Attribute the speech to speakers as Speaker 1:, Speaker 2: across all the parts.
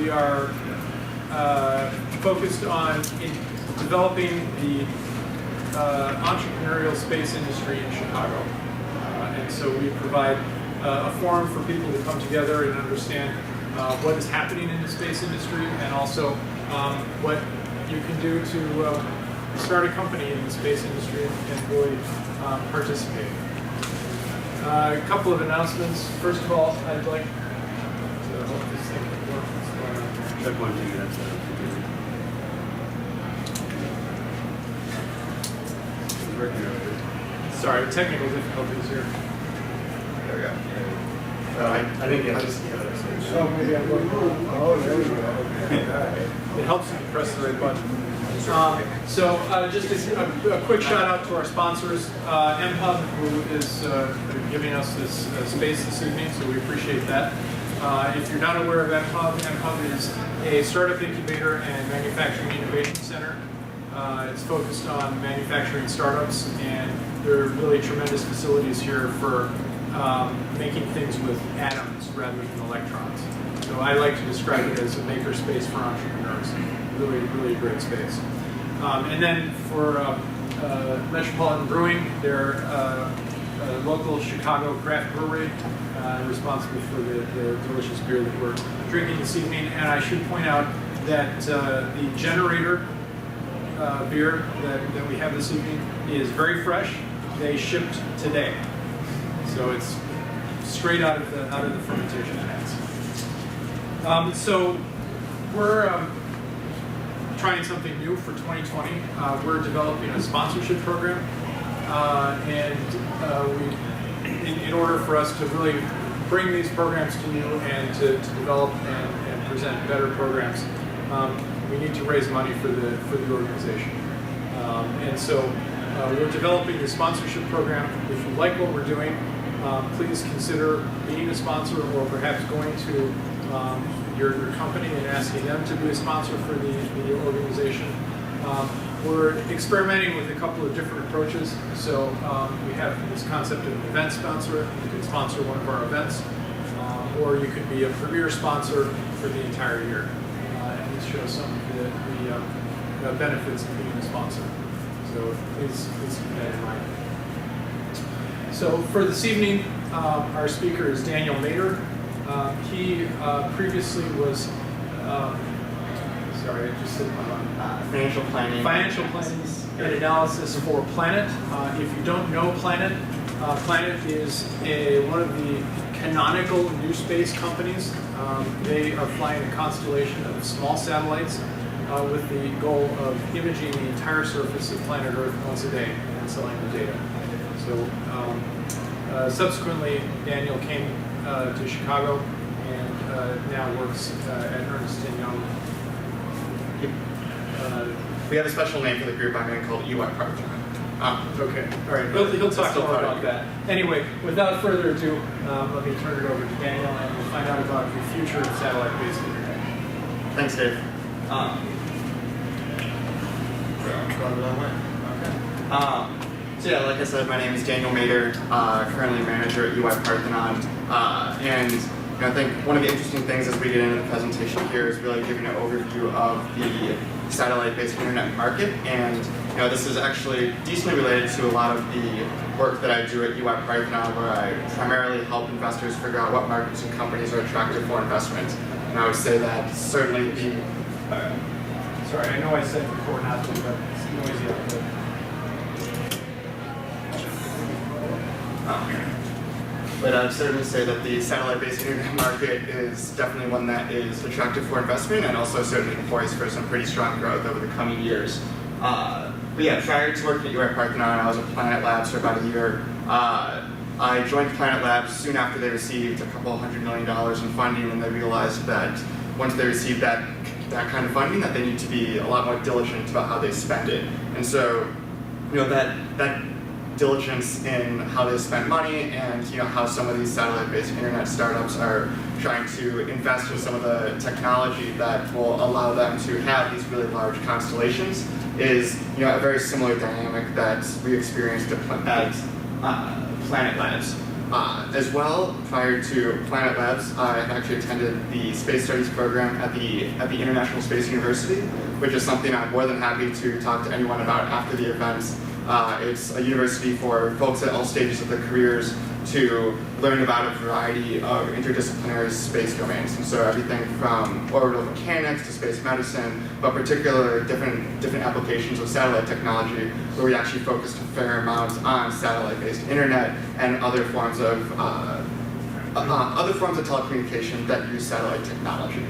Speaker 1: we are focused on developing the entrepreneurial space industry in Chicago. And so we provide a forum for people to come together and understand what is happening in the space industry, and also what you can do to start a company in the space industry and really participate. A couple of announcements. First of all, I'd like to hope this thing works.
Speaker 2: Check one thing, that's
Speaker 1: Sorry, technical difficulties here.
Speaker 2: There we go. I think I just
Speaker 3: So maybe I'm going, oh, there we go. Okay.
Speaker 1: It helps if you press the right button. Just a quick shout out to our sponsors, MPub, who is giving us this space this evening, so we appreciate that. If you're not aware of MPub, MPub is a startup incubator and manufacturing innovation center. It's focused on manufacturing startups, and there are really tremendous facilities here for making things with atoms rather than electrons. So I like to describe it as a maker space for entrepreneurs. Really, really great space. And then for Metropolitan Brewing, they're a local Chicago craft brewery, responsible for the delicious beer that we're drinking this evening. And I should point out that the Generator beer that we have this evening is very fresh. They shipped today, so it's straight out of the fermentation tanks. So we're trying something new for 2020. We're developing a sponsorship program, in order for us to really bring these programs to you and to develop and present better programs, we need to raise money for the organization. And so we're developing the sponsorship program. If you like what we're doing, please consider being a sponsor, or perhaps going to your company and asking them to be a sponsor for the organization. We're experimenting with a couple of different approaches. So we have this concept of an event sponsor. You can sponsor one of our events, or you could be a premier sponsor for the entire year. And this shows some of the benefits of being a sponsor. So please keep that in mind. So for this evening, our speaker is Daniel Mader. He previously was, sorry, I just said my wrong.
Speaker 4: Financial planning
Speaker 1: and analysis for Planet. If you don't know Planet, Planet is one of the canonical new space companies. They are flying a constellation of small satellites with the goal of imaging the entire surface of planet Earth once a day and selling the data. So subsequently, Daniel came to Chicago and now works at Ernst & Young.
Speaker 4: we have a special name for the group I'm in called EY-Parthenon.
Speaker 1: Okay, all right, he'll talk more about that. Anyway, without further ado, let me turn it over to Daniel, and we'll find out about the future of satellite-based internet.
Speaker 4: Thanks, Dave. So yeah, like I said, my name is Daniel Mader, currently manager at EY-Parthenon, and I think one of the interesting things as we get into the presentation here is really giving an overview of the satellite-based internet market, and this is actually decently related to a lot of the work that I do at EY-Parthenon, where I primarily help investors figure out what markets and companies are attractive for investment. And I would say that certainly the
Speaker 1: sorry, I know I said before not to, but it's noisy out there.
Speaker 4: But I'd certainly say that the satellite-based internet market is definitely one that is attractive for investment, and also certainly poised for some pretty strong growth over the coming years. But yeah, prior to working at EY-Parthenon, I was at Planet Labs for about a year. I joined Planet Labs soon after they received $200 million in funding, and they realized that once they received that kind of funding, that they need to be a lot more diligent about how they spend it. And so, that diligence in how they spend money, and how some of these satellite-based internet startups are trying to invest in some of the technology that will allow them to have these really large constellations is a very similar dynamic that we experienced at Planet Labs. As well, prior to Planet Labs, I actually attended the Space Studies program at the International Space University, which is something I'm more than happy to talk to anyone about after the event. It's a university for folks at all stages of their careers to learn about a variety of interdisciplinary space domains. And so everything from orbital mechanics to space medicine, but particularly different applications of satellite technology, where we actually focused a fair amount on satellite-based internet and other forms of telecommunication that use satellite technology.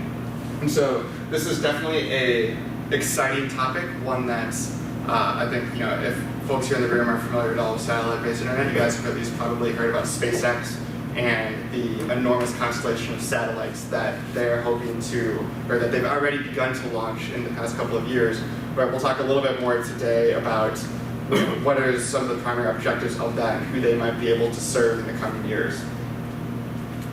Speaker 4: And so this is definitely a exciting topic, one that's I think, if folks here in the room are familiar at all with satellite-based internet, you guys have at least probably heard about SpaceX and the enormous constellation of satellites that they're hoping to, or that they've already begun to launch in the past couple of years. But we'll talk a little bit more today about what are some of the primary objectives of that and who they might be able to serve in the coming years.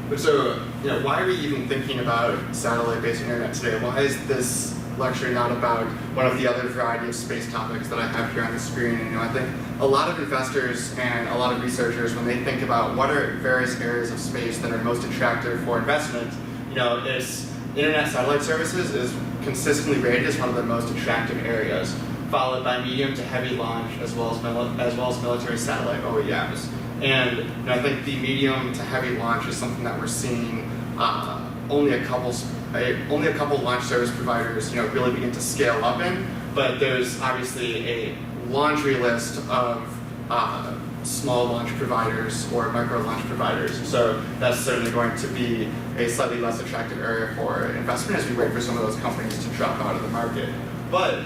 Speaker 4: But so, why are we even thinking about satellite-based internet today? Why is this lecture not about one of the other variety of space topics that I have here on the screen? And I think a lot of investors and a lot of researchers, when they think about what are various areas of space that are most attractive for investment, it's internet satellite services is consistently rated as one of the most attractive areas, followed by medium to heavy launch as well as military satellite OEMs. And I think the medium to heavy launch is something that we're seeing only a couple launch service providers, really begin to scale up in. But there's obviously a laundry list of small launch providers or micro launch providers. So that's certainly going to be a slightly less attractive area for investment as we wait for some of those companies to drop out of the market. But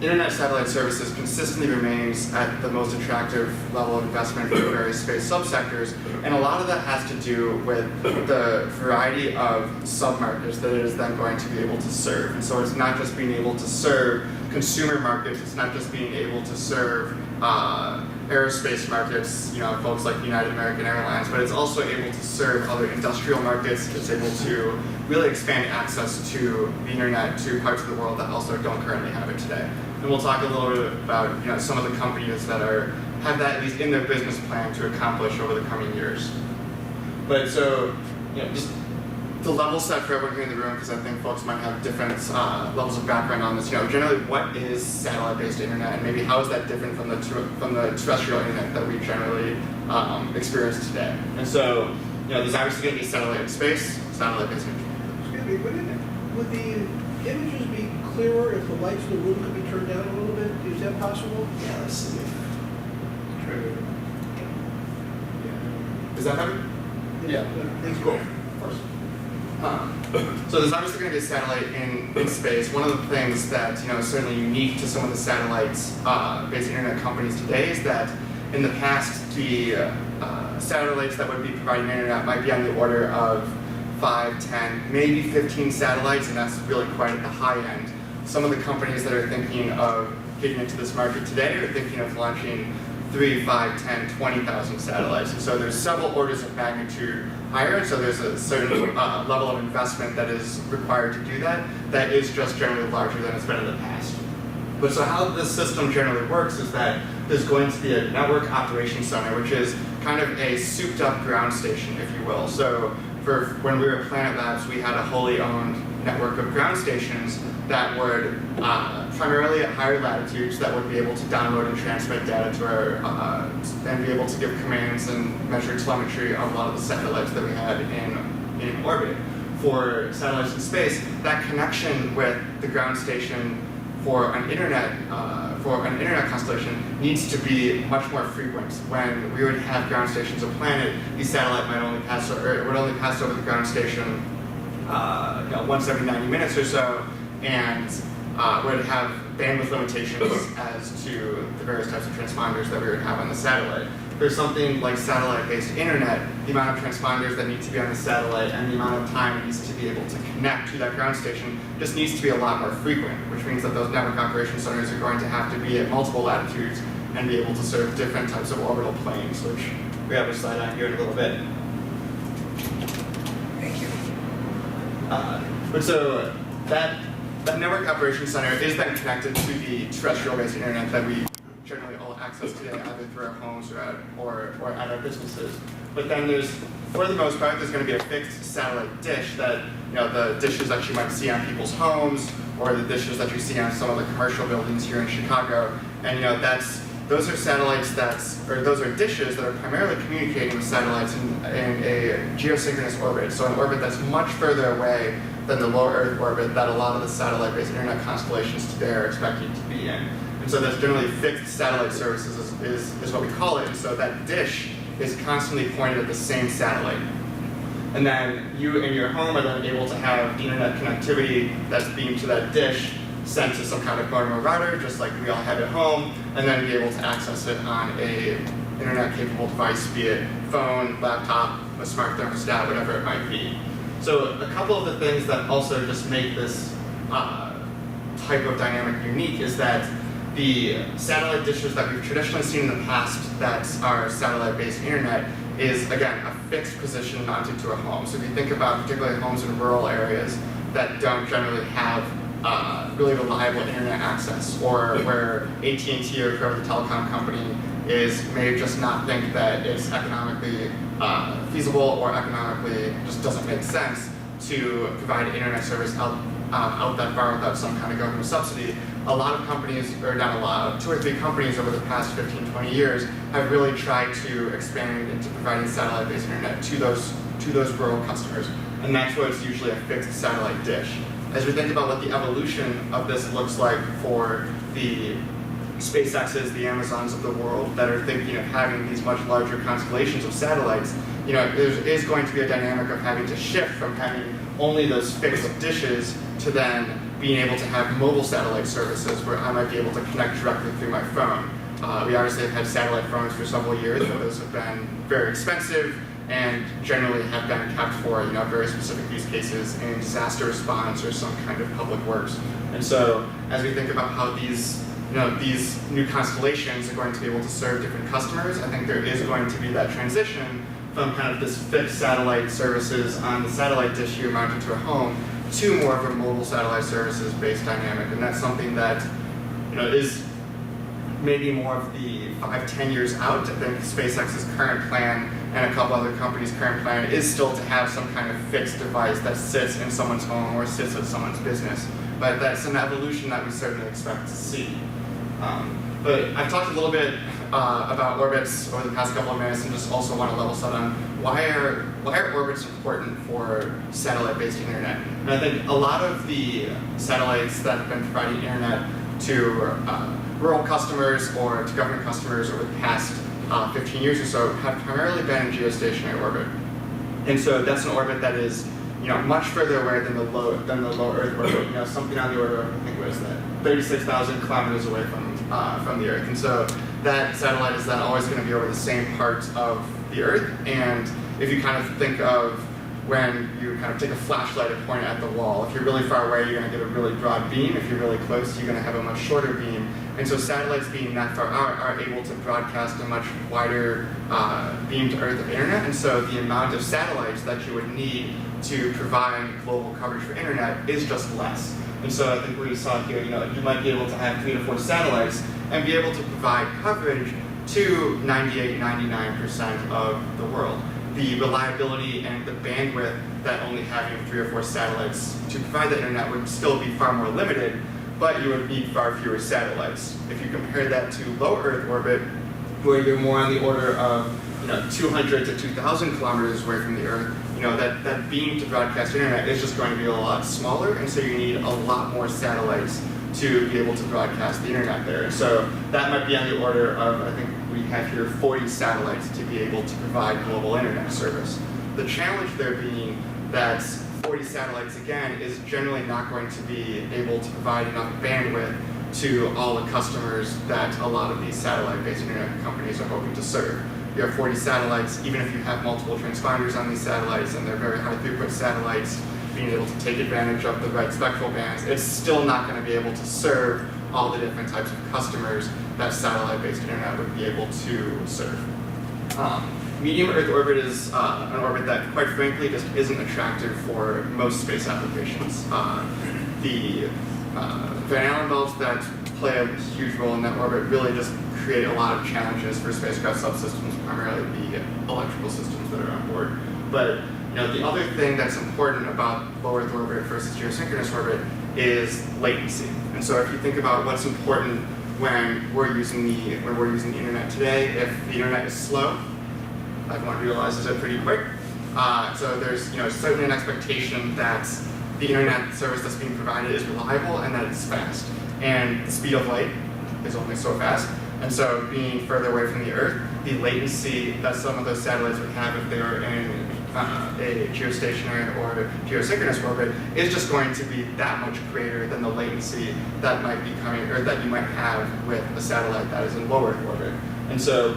Speaker 4: internet satellite services consistently remains at the most attractive level of investment for various space subsectors, and a lot of that has to do with the variety of submarkets that it is then going to be able to serve. And so it's not just being able to serve consumer markets, it's not just being able to serve aerospace markets, folks like United American Airlines, but it's also able to serve other industrial markets. It's able to really expand access to the internet to parts of the world that also don't currently have it today. And we'll talk a little bit about some of the companies that have that at least in their business plan to accomplish over the coming years. But so, just the level set for everyone here in the room, because I think folks might have different levels of background on this. Generally, what is satellite-based internet, and maybe how is that different from the terrestrial internet that we generally experience today? And so, there's obviously going to be satellite in space, satellite-based internet.
Speaker 3: Excuse me, would the images be clearer if the lights in the room could be turned down a little bit? Is that possible?
Speaker 4: Yeah, let's see. Is that better?
Speaker 3: Yeah. Thanks.
Speaker 4: Cool. Of course. So there's obviously going to be a satellite in space. One of the things that is certainly unique to some of the satellites-based internet companies today is that in the past, the satellites that would be providing internet might be on the order of 5, 10, maybe 15 satellites, and that's really quite at the high end. Some of the companies that are thinking of getting into this market today are thinking of launching 3, 5, 10, 20,000 satellites. And so there's several orders of magnitude higher, and so there's a certain level of investment that is required to do that is just generally larger than it's been in the past. But so how this system generally works is that there's going to be a network operations center, which is kind of a souped up ground station, if you will. So for when we were at Planet Labs, we had a wholly owned network of ground stations that would primarily at higher latitudes that would be able to download and transmit data to our and be able to give commands and measure telemetry on a lot of the satellites that we had in orbit. For satellites in space, that connection with the ground station for an internet constellation needs to be much more frequent. When we would have ground stations of planet, the satellite would only pass over the ground station once every 90 minutes or so, and would have bandwidth limitations as to the various types of transponders that we would have on the satellite. For something like satellite-based internet, the amount of transponders that need to be on the satellite and the amount of time it needs to be able to connect to that ground station just needs to be a lot more frequent, which means that those network operations centers are going to have to be at multiple latitudes and be able to serve different types of orbital planes, which we have a slide on here in a little bit.
Speaker 3: Thank you.
Speaker 4: But so that network operations center is then connected to the terrestrial-based internet that we generally all access today, either through our homes or at our businesses. But then for the most part, there's going to be a fixed satellite dish that, the dishes that you might see on people's homes, or the dishes that you see on some of the commercial buildings here in Chicago. And those are satellites those are dishes that are primarily communicating with satellites in a geosynchronous orbit. So an orbit that's much further away than the low Earth orbit that a lot of the satellite-based internet constellations today are expected to be in. And so that's generally fixed satellite services is what we call it. And so that dish is constantly pointed at the same satellite. And then you in your home are then able to have the internet connectivity that's beamed to that dish sent to some kind of modem or router, just like we all have at home, and then be able to access it on a internet-capable device, be it phone, laptop, a smart thermostat, whatever it might be. So a couple of the things that also just make this type of dynamic unique is that the satellite dishes that we've traditionally seen in the past that are satellite-based internet is, again, a fixed position mounted to a home. So if you think about particularly homes in rural areas that don't generally have really reliable internet access, or where AT&T or whoever the telecom company may just not think that it's economically feasible or economically just doesn't make sense to provide internet service out that far without some kind of government subsidy. A lot of companies, or not a lot, 2 or 3 companies over the past 15, 20 years have really tried to expand into providing satellite-based internet to those rural customers. And that's where it's usually a fixed satellite dish. As we think about what the evolution of this looks like for the SpaceXs, the Amazons of the world that are thinking of having these much larger constellations of satellites, there is going to be a dynamic of having to shift from having only those fixed dishes to then being able to have mobile satellite services where I might be able to connect directly through my phone. We obviously have had satellite phones for several years, but those have been very expensive and generally have been kept for very specific use cases in disaster response or some kind of public works. And so as we think about how these new constellations are going to be able to serve different customers, I think there is going to be that transition from kind of this fixed satellite services on the satellite dish here mounted to a home to more of a mobile satellite services based dynamic. And that's something that is maybe more of the 5-10 years out. I think SpaceX's current plan and a couple other companies' current plan is still to have some kind of fixed device that sits in someone's home or sits at someone's business. But that's an evolution that we certainly expect to see. But I've talked a little bit about orbits over the past couple of minutes, and just also want to level set on why are orbits important for satellite-based internet. And I think a lot of the satellites that have been providing internet to rural customers or to government customers over the past 15 years or so have primarily been in geostationary orbit. And so that's an orbit that is much further away than the low Earth orbit. Something on the order of, I think, what is that, 36,000 kilometers away from the Earth. And so that satellite is then always going to be over the same part of the Earth. And if you kind of think of when you kind of take a flashlight and point it at the wall, if you're really far away, you're going to get a really broad beam. If you're really close, you're going to have a much shorter beam. And so satellites being that far out are able to broadcast a much wider beam to Earth of internet. And so the amount of satellites that you would need to provide global coverage for internet is just less. And so I think what you saw here, you might be able to have 3 to 4 satellites and be able to provide coverage to 98, 99% of the world. The reliability and the bandwidth that only having 3 or 4 satellites to provide the internet would still be far more limited, but you would need far fewer satellites. If you compare that to low Earth orbit, where you're more on the order of 200 to 2,000 kilometers away from the Earth, that beam to broadcast internet is just going to be a lot smaller, and so you need a lot more satellites to be able to broadcast the internet there. So that might be on the order of, I think we have here 40 satellites to be able to provide global internet service. The challenge there being that 40 satellites, again, is generally not going to be able to provide enough bandwidth to all the customers that a lot of these satellite-based internet companies are hoping to serve. You have 40 satellites, even if you have multiple transponders on these satellites and they're very high throughput satellites, being able to take advantage of the right spectral bands, it's still not going to be able to serve all the different types of customers that satellite-based internet would be able to serve. Medium Earth orbit is an orbit that, quite frankly, just isn't attractive for most space applications. The Van Allen belts that play a huge role in that orbit really just create a lot of challenges for spacecraft subsystems, primarily the electrical systems that are on board. But the other thing that's important about low Earth orbit versus geosynchronous orbit is latency. And so if you think about what's important when we're using the internet today, if the internet is slow, everyone realizes it pretty quick. So there's certainly an expectation that the internet service that's being provided is reliable and that it's fast. And the speed of light is only so fast. And so being further away from the Earth, the latency that some of those satellites would have if they were in a geostationary or geosynchronous orbit is just going to be that much greater than the latency that might be coming, or that you might have with a satellite that is in low Earth orbit. And so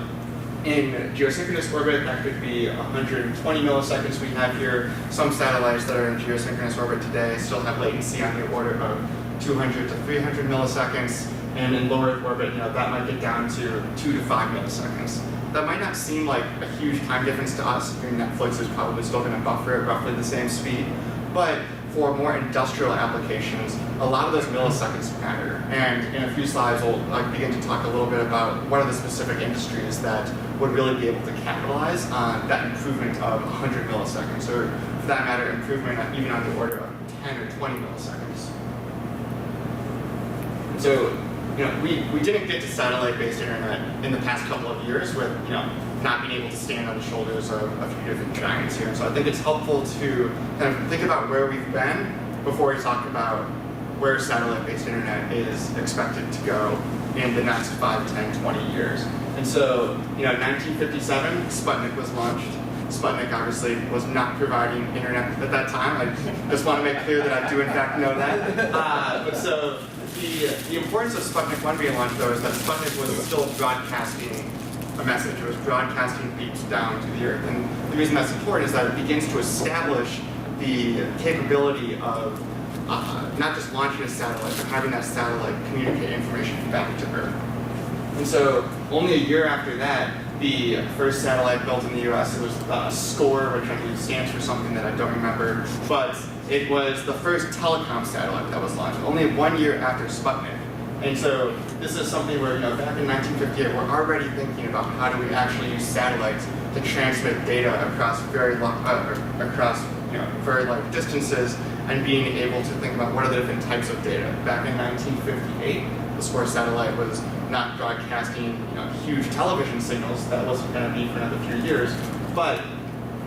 Speaker 4: in geosynchronous orbit, that could be 120 milliseconds we have here. Some satellites that are in geosynchronous orbit today still have latency on the order of 200 to 300 milliseconds. And in low Earth orbit, that might get down to 2 to 5 milliseconds. That might not seem like a huge time difference to us. I mean, Netflix is probably still going to buffer at roughly the same speed. But for more industrial applications, a lot of those milliseconds matter. And in a few slides, we'll begin to talk a little bit about what are the specific industries that would really be able to capitalize on that improvement of 100 milliseconds, or for that matter, improvement even on the order of 10 or 20 milliseconds. And so, we didn't get to satellite-based internet in the past couple of years with, not being able to stand on the shoulders of a few different giants here. So I think it's helpful to kind of think about where we've been before we talk about where satellite-based internet is expected to go in the next 5, 10, 20 years. And so, 1957, Sputnik was launched. Sputnik obviously was not providing internet at that time. I just want to make clear that I do in fact know that. But so the importance of Sputnik 1 being launched, though, is that Sputnik was still broadcasting a message. It was broadcasting beeps down to the Earth. And the reason that's important is that it begins to establish the capability of not just launching a satellite, but having that satellite communicate information back to Earth. And so only a year after that, the first satellite built in the US, it was SCORE, which I believe stands for something that I don't remember, but it was the first telecom satellite that was launched, only 1 year after Sputnik. And so this is something where, back in 1958, we're already thinking about how do we actually use satellites to transmit data across very long, very large distances, and being able to think about what are the different types of data. Back in 1958, the SCORE satellite was not broadcasting, huge television signals. That wasn't going to be for another few years, but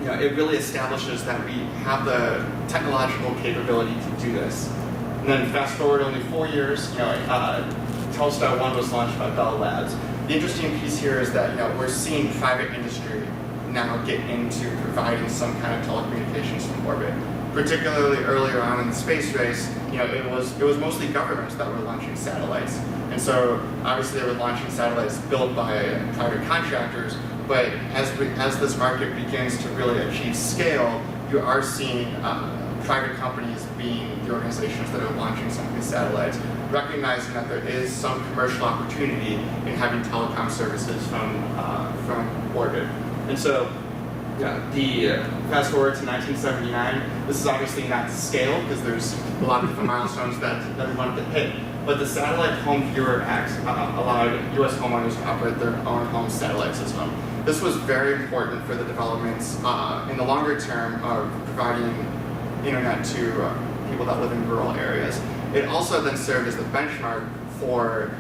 Speaker 4: it really establishes that we have the technological capability to do this. And then fast forward only 4 years, Telstar 1 was launched by Bell Labs. The interesting piece here is that we're seeing private industry now get into providing some kind of telecommunications from orbit. Particularly earlier on in the space race, it was mostly governments that were launching satellites. And so obviously they were launching satellites built by private contractors, but as this market begins to really achieve scale, you are seeing private companies being the organizations that are launching some of these satellites, recognizing that there is some commercial opportunity in having telecom services from orbit. And so the fast forward to 1979, this is obviously not to scale because there's a lot of different milestones that we wanted to hit, but the Satellite Home Viewer Act allowed U.S. homeowners to operate their own home satellite system. This was very important for the developments in the longer term of providing internet to people that live in rural areas. It also then served as the benchmark for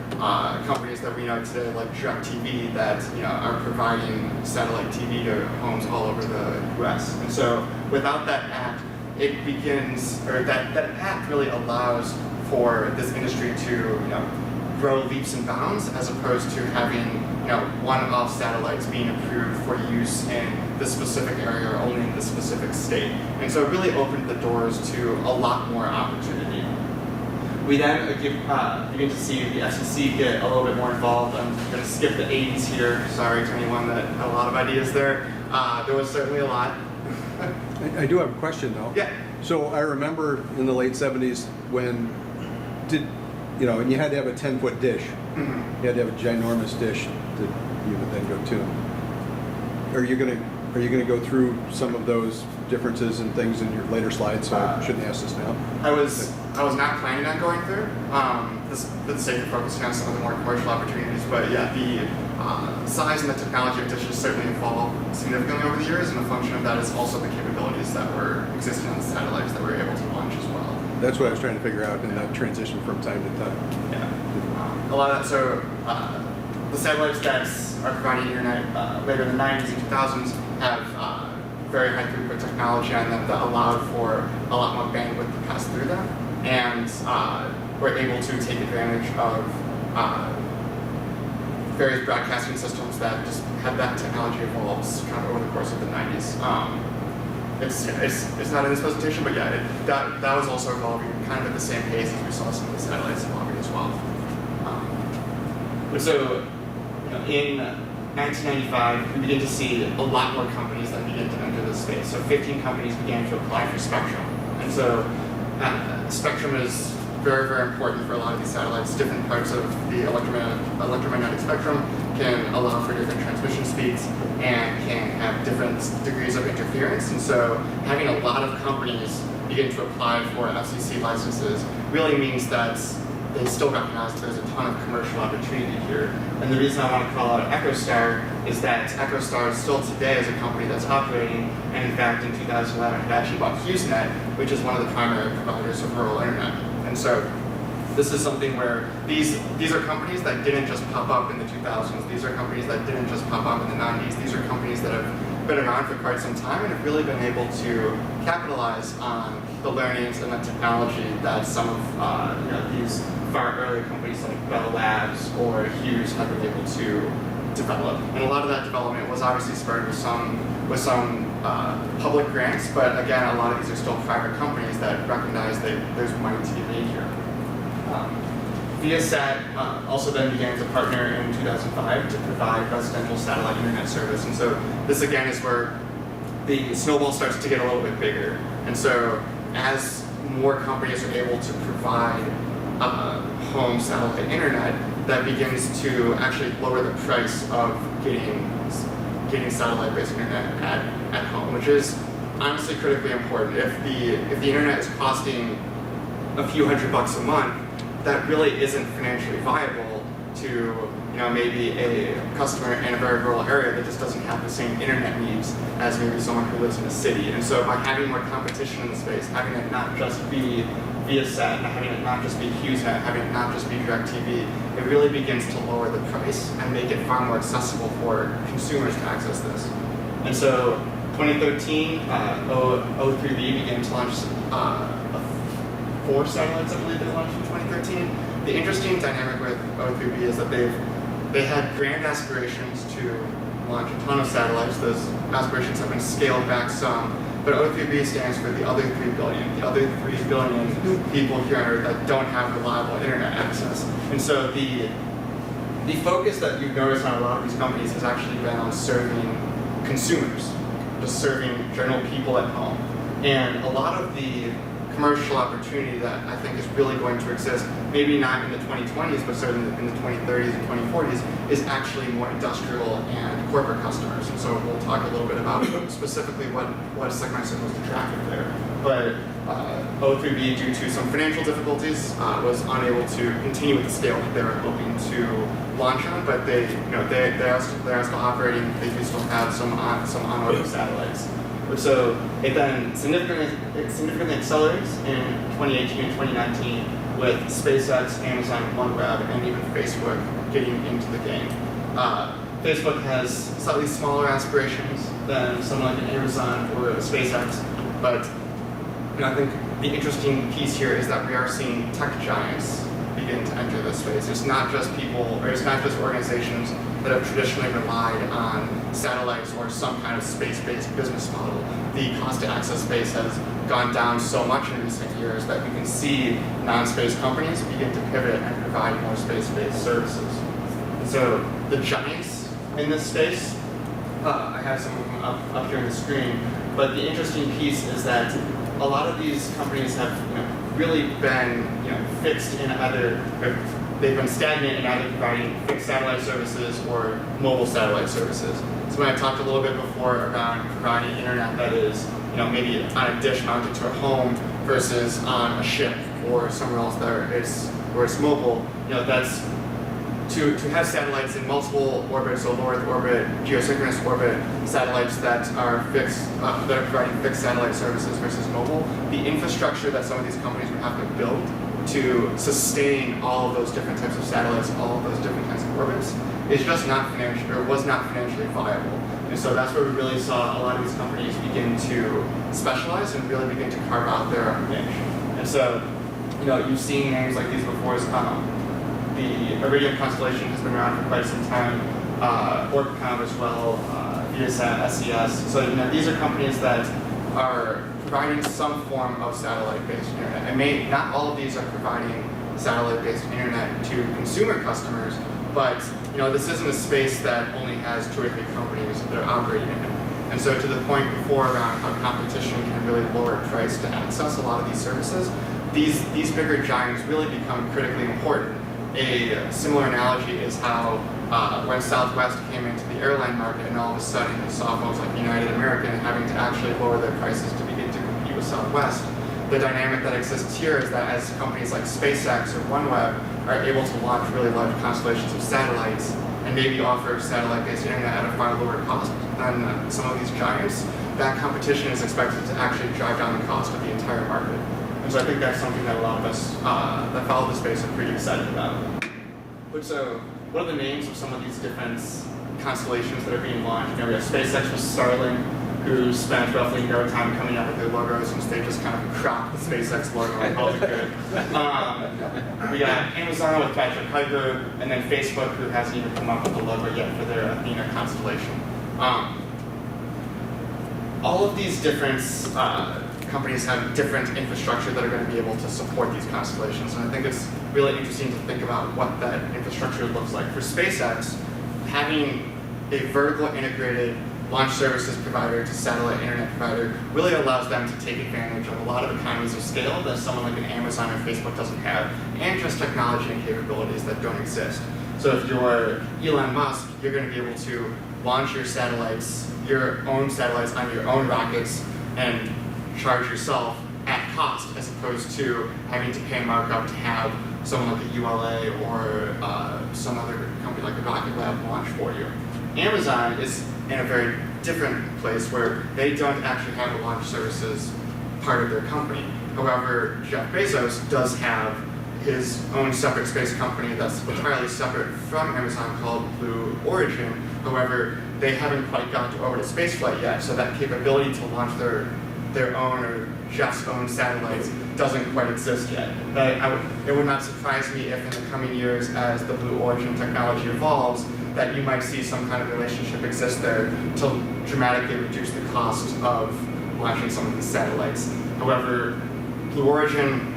Speaker 4: companies that we know today, like DirecTV, that are providing satellite TV to homes all over the U.S. And so, without that act, it begins, or that act really allows for this industry to grow leaps and bounds, as opposed to having one-off satellites being approved for use in this specific area or only in this specific state. And so, it really opened the doors to a lot more opportunity. We then begin to see the FCC get a little bit more involved. I'm going to skip the 80s here. Sorry to anyone that had a lot of ideas there. There was certainly a lot.
Speaker 5: I do have a question though.
Speaker 4: Yeah.
Speaker 5: So I remember in the late 70s when and you had to have a 10-foot dish. Mm-hmm. You had to have a ginormous dish that you would then go tune. Are you going to go through some of those differences and things in your later slides? So I shouldn't ask this now.
Speaker 4: I was I was not planning on going through, this for the sake of focusing on some of the more commercial opportunities. But yeah, the size and the technology of dishes certainly evolved significantly over the years, and a function of that is also the capabilities that were existing on the satellites that we were able to launch as well.
Speaker 5: That's what I was trying to figure out in that transition from time to time.
Speaker 4: Yeah. A lot of that, so the satellites that are providing internet later in the 90s and 2000s have very high throughput technology on them that allowed for a lot more bandwidth to pass through them, and we're able to take advantage of various broadcasting systems that just had that technology evolve kind of over the course of the 90s. It's not in this presentation, but yeah, that was also evolving kind of at the same pace as we saw some of the satellites evolving as well. But so, in 1995, we began to see a lot more companies that began to enter this space. So 15 companies began to apply for spectrum. And so spectrum is very, very important for a lot of these satellites. Different parts of the electromagnetic spectrum can allow for different transmission speeds and can have different degrees of interference. And so having a lot of companies begin to apply for FCC licenses really means that they still recognize that there's a ton of commercial opportunity here. And the reason I want to call out EchoStar is that EchoStar still today is a company that's operating, and in fact in 2011 it actually bought HughesNet, which is one of the primary providers of rural internet. And so this is something where these are companies that didn't just pop up in the 2000s. These are companies that didn't just pop up in the 90s. These are companies that have been around for quite some time and have really been able to capitalize on the learnings and the technology that some of these far earlier companies like Bell Labs or Hughes have been able to develop. And a lot of that development was obviously spurred with some public grants, but again, a lot of these are still private companies that recognize that there's money to be made here. Viasat also then began to partner in 2005 to provide residential satellite internet service. And so this again is where the snowball starts to get a little bit bigger. And so as more companies are able to provide home satellite internet, that begins to actually lower the price of getting satellite-based internet at home, which is honestly critically important. If the internet is costing a few $100 a month, that really isn't financially viable to maybe a customer in a very rural area that just doesn't have the same internet needs as maybe someone who lives in a city. And so by having more competition in the space, having it not just be Viasat, having it not just be HughesNet, having it not just be DirecTV, it really begins to lower the price and make it far more accessible for consumers to access this. And so 2013, O3B began to launch 4 satellites, I believe they launched in 2013. The interesting dynamic with O3B is that they had grand aspirations to launch a ton of satellites. Those aspirations have been scaled back some, but O3B stands for the other 3 billion, the other 3 billion people here on Earth that don't have reliable internet access. And so the focus that you've noticed on a lot of these companies has actually been on serving consumers, just serving general people at home. And a lot of the commercial opportunity that I think is really going to exist, maybe not in the 2020s, but certainly in the 2030s and 2040s, is actually more industrial and corporate customers. And so we'll talk a little bit about specifically what segments are most attractive there. But O3B, due to some financial difficulties, was unable to continue with the scale that they were hoping to launch on. But they are still operating. They do still have some on-orbit satellites. So it then significantly accelerates in 2018 and 2019 with SpaceX, Amazon, OneWeb, and even Facebook getting into the game. Facebook has slightly smaller aspirations than someone like an Amazon or a SpaceX, but I think the interesting piece here is that we are seeing tech giants begin to enter this space. It's not just people, or it's not just organizations that have traditionally relied on satellites or some kind of space-based business model. The cost to access space has gone down so much in recent years that we can see non-space companies begin to pivot and provide more space-based services. And so the giants in this space, I have some of them up here on the screen, but the interesting piece is that a lot of these companies have really been fixed in either, or they've been stagnant in either providing fixed satellite services or mobile satellite services. So when I talked a little bit before about providing internet that is maybe on a dish mounted to a home versus on a ship or somewhere else where it's mobile. That's to have satellites in multiple orbits, so low Earth orbit, geosynchronous orbit, satellites that are fixed, that are providing fixed satellite services versus mobile. The infrastructure that some of these companies would have to build to sustain all of those different types of satellites, all of those different kinds of orbits, is just not financial, or was not financially viable. And so that's where we really saw a lot of these companies begin to specialize and really begin to carve out their own niche. And so, you've seen names like these before. The Iridium constellation has been around for quite some time, Orbicom as well, Viasat, SES. So these are companies that are providing some form of satellite-based internet. And not all of these are providing satellite-based internet to consumer customers, but this isn't a space that only has 2 or 3 companies that are operating in it. And so to the point before around how competition can really lower price to access a lot of these services, these bigger giants really become critically important. A similar analogy is how when Southwest came into the airline market and all of a sudden you saw folks like United American having to actually lower their prices to begin to compete with Southwest. The dynamic that exists here is that as companies like SpaceX or OneWeb are able to launch really large constellations of satellites and maybe offer satellite-based internet at a far lower cost than some of these giants, that competition is expected to actually drive down the cost of the entire market. And so I think that's something that a lot of us that follow the space are pretty excited about. But so, what are the names of some of these defense constellations that are being launched? We have SpaceX with Starlink, who spent roughly no time coming up with their logos, since they just kind of cropped the SpaceX logo and called it good. We got Amazon with Patrick Kuiper, and then Facebook, who hasn't even come up with a logo yet for their Athena constellation. All of these different companies have different infrastructure that are going to be able to support these constellations, and I think it's really interesting to think about what that infrastructure looks like. For SpaceX, having a vertical integrated launch services provider to satellite internet provider really allows them to take advantage of a lot of economies of scale that someone like an Amazon or Facebook doesn't have, and just technology and capabilities that don't exist. So if you're Elon Musk, you're going to be able to launch your own satellites on your own rockets and charge yourself at cost, as opposed to having to pay markup to have someone like a ULA or some other company like a Rocket Lab launch for you. Amazon is in a very different place where they don't actually have a launch services part of their company. However, Jeff Bezos does have his own separate space company that's entirely separate from Amazon called Blue Origin. However, they haven't quite got to orbital spaceflight yet, so that capability to launch their own or Jeff's own satellites doesn't quite exist yet. It would not surprise me if in the coming years, as the Blue Origin technology evolves, that you might see some kind of relationship exist there to dramatically reduce the cost of launching some of these satellites. However, Blue Origin,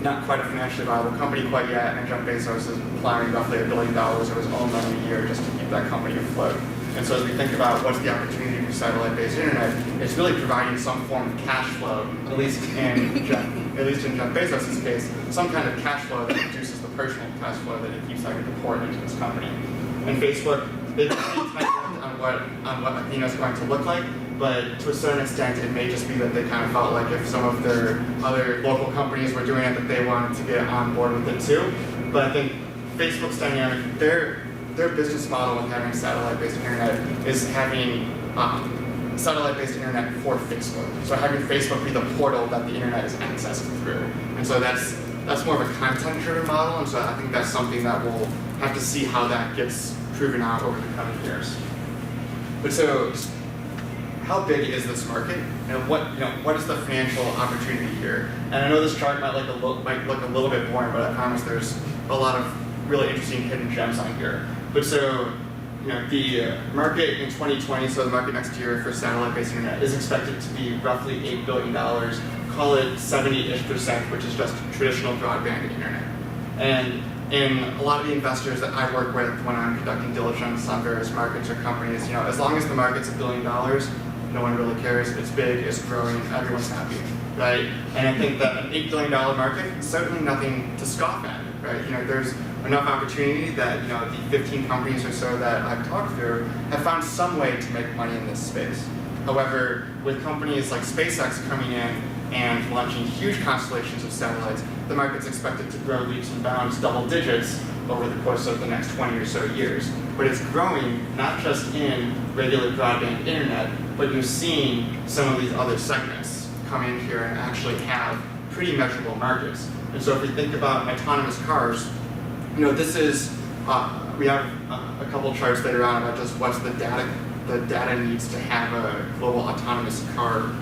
Speaker 4: not quite a financially viable company quite yet, and Jeff Bezos is plowing roughly $1 billion of his own money a year just to keep that company afloat. And so as we think about what's the opportunity for satellite-based internet, it's really providing some form of cash flow, at least in Jeff Bezos' case, some kind of cash flow that reduces the personal cash flow that he keeps having to pour into his company. And Facebook, they've been pretty tight on what Athena is going to look like, but to a certain extent, it may just be that they kind of felt like if some of their other local companies were doing it, that they wanted to get on board with it too. But I think Facebook's dynamic, their business model with having satellite-based internet is having satellite-based internet for Facebook. So having Facebook be the portal that the internet is accessed through. And so that's more of a content-driven model, and so I think that's something that we'll have to see how that gets proven out over the coming years. But so, how big is this market? And what is the financial opportunity here? And I know this chart might look a little bit boring, but I promise there's a lot of really interesting hidden gems on here. But so, the market in 2020, so the market next year for satellite-based internet is expected to be roughly $8 billion. Call it 70-ish%, which is just traditional broadband internet. And in a lot of the investors that I work with when I'm conducting diligence on various markets or companies, as long as the market's $1 billion, no one really cares. It's big, it's growing, everyone's happy, right? And I think that an $8 billion market is certainly nothing to scoff at, right? There's enough opportunity that the 15 companies or so that I've talked through have found some way to make money in this space. However, with companies like SpaceX coming in and launching huge constellations of satellites, the market's expected to grow leaps and bounds, double digits, over the course of the next 20 or so years. But it's growing not just in regular broadband internet, but you're seeing some of these other segments come in here and actually have pretty measurable markets. And so if we think about autonomous cars, this is, we have a couple charts later on about just what's the data needs to have a global autonomous car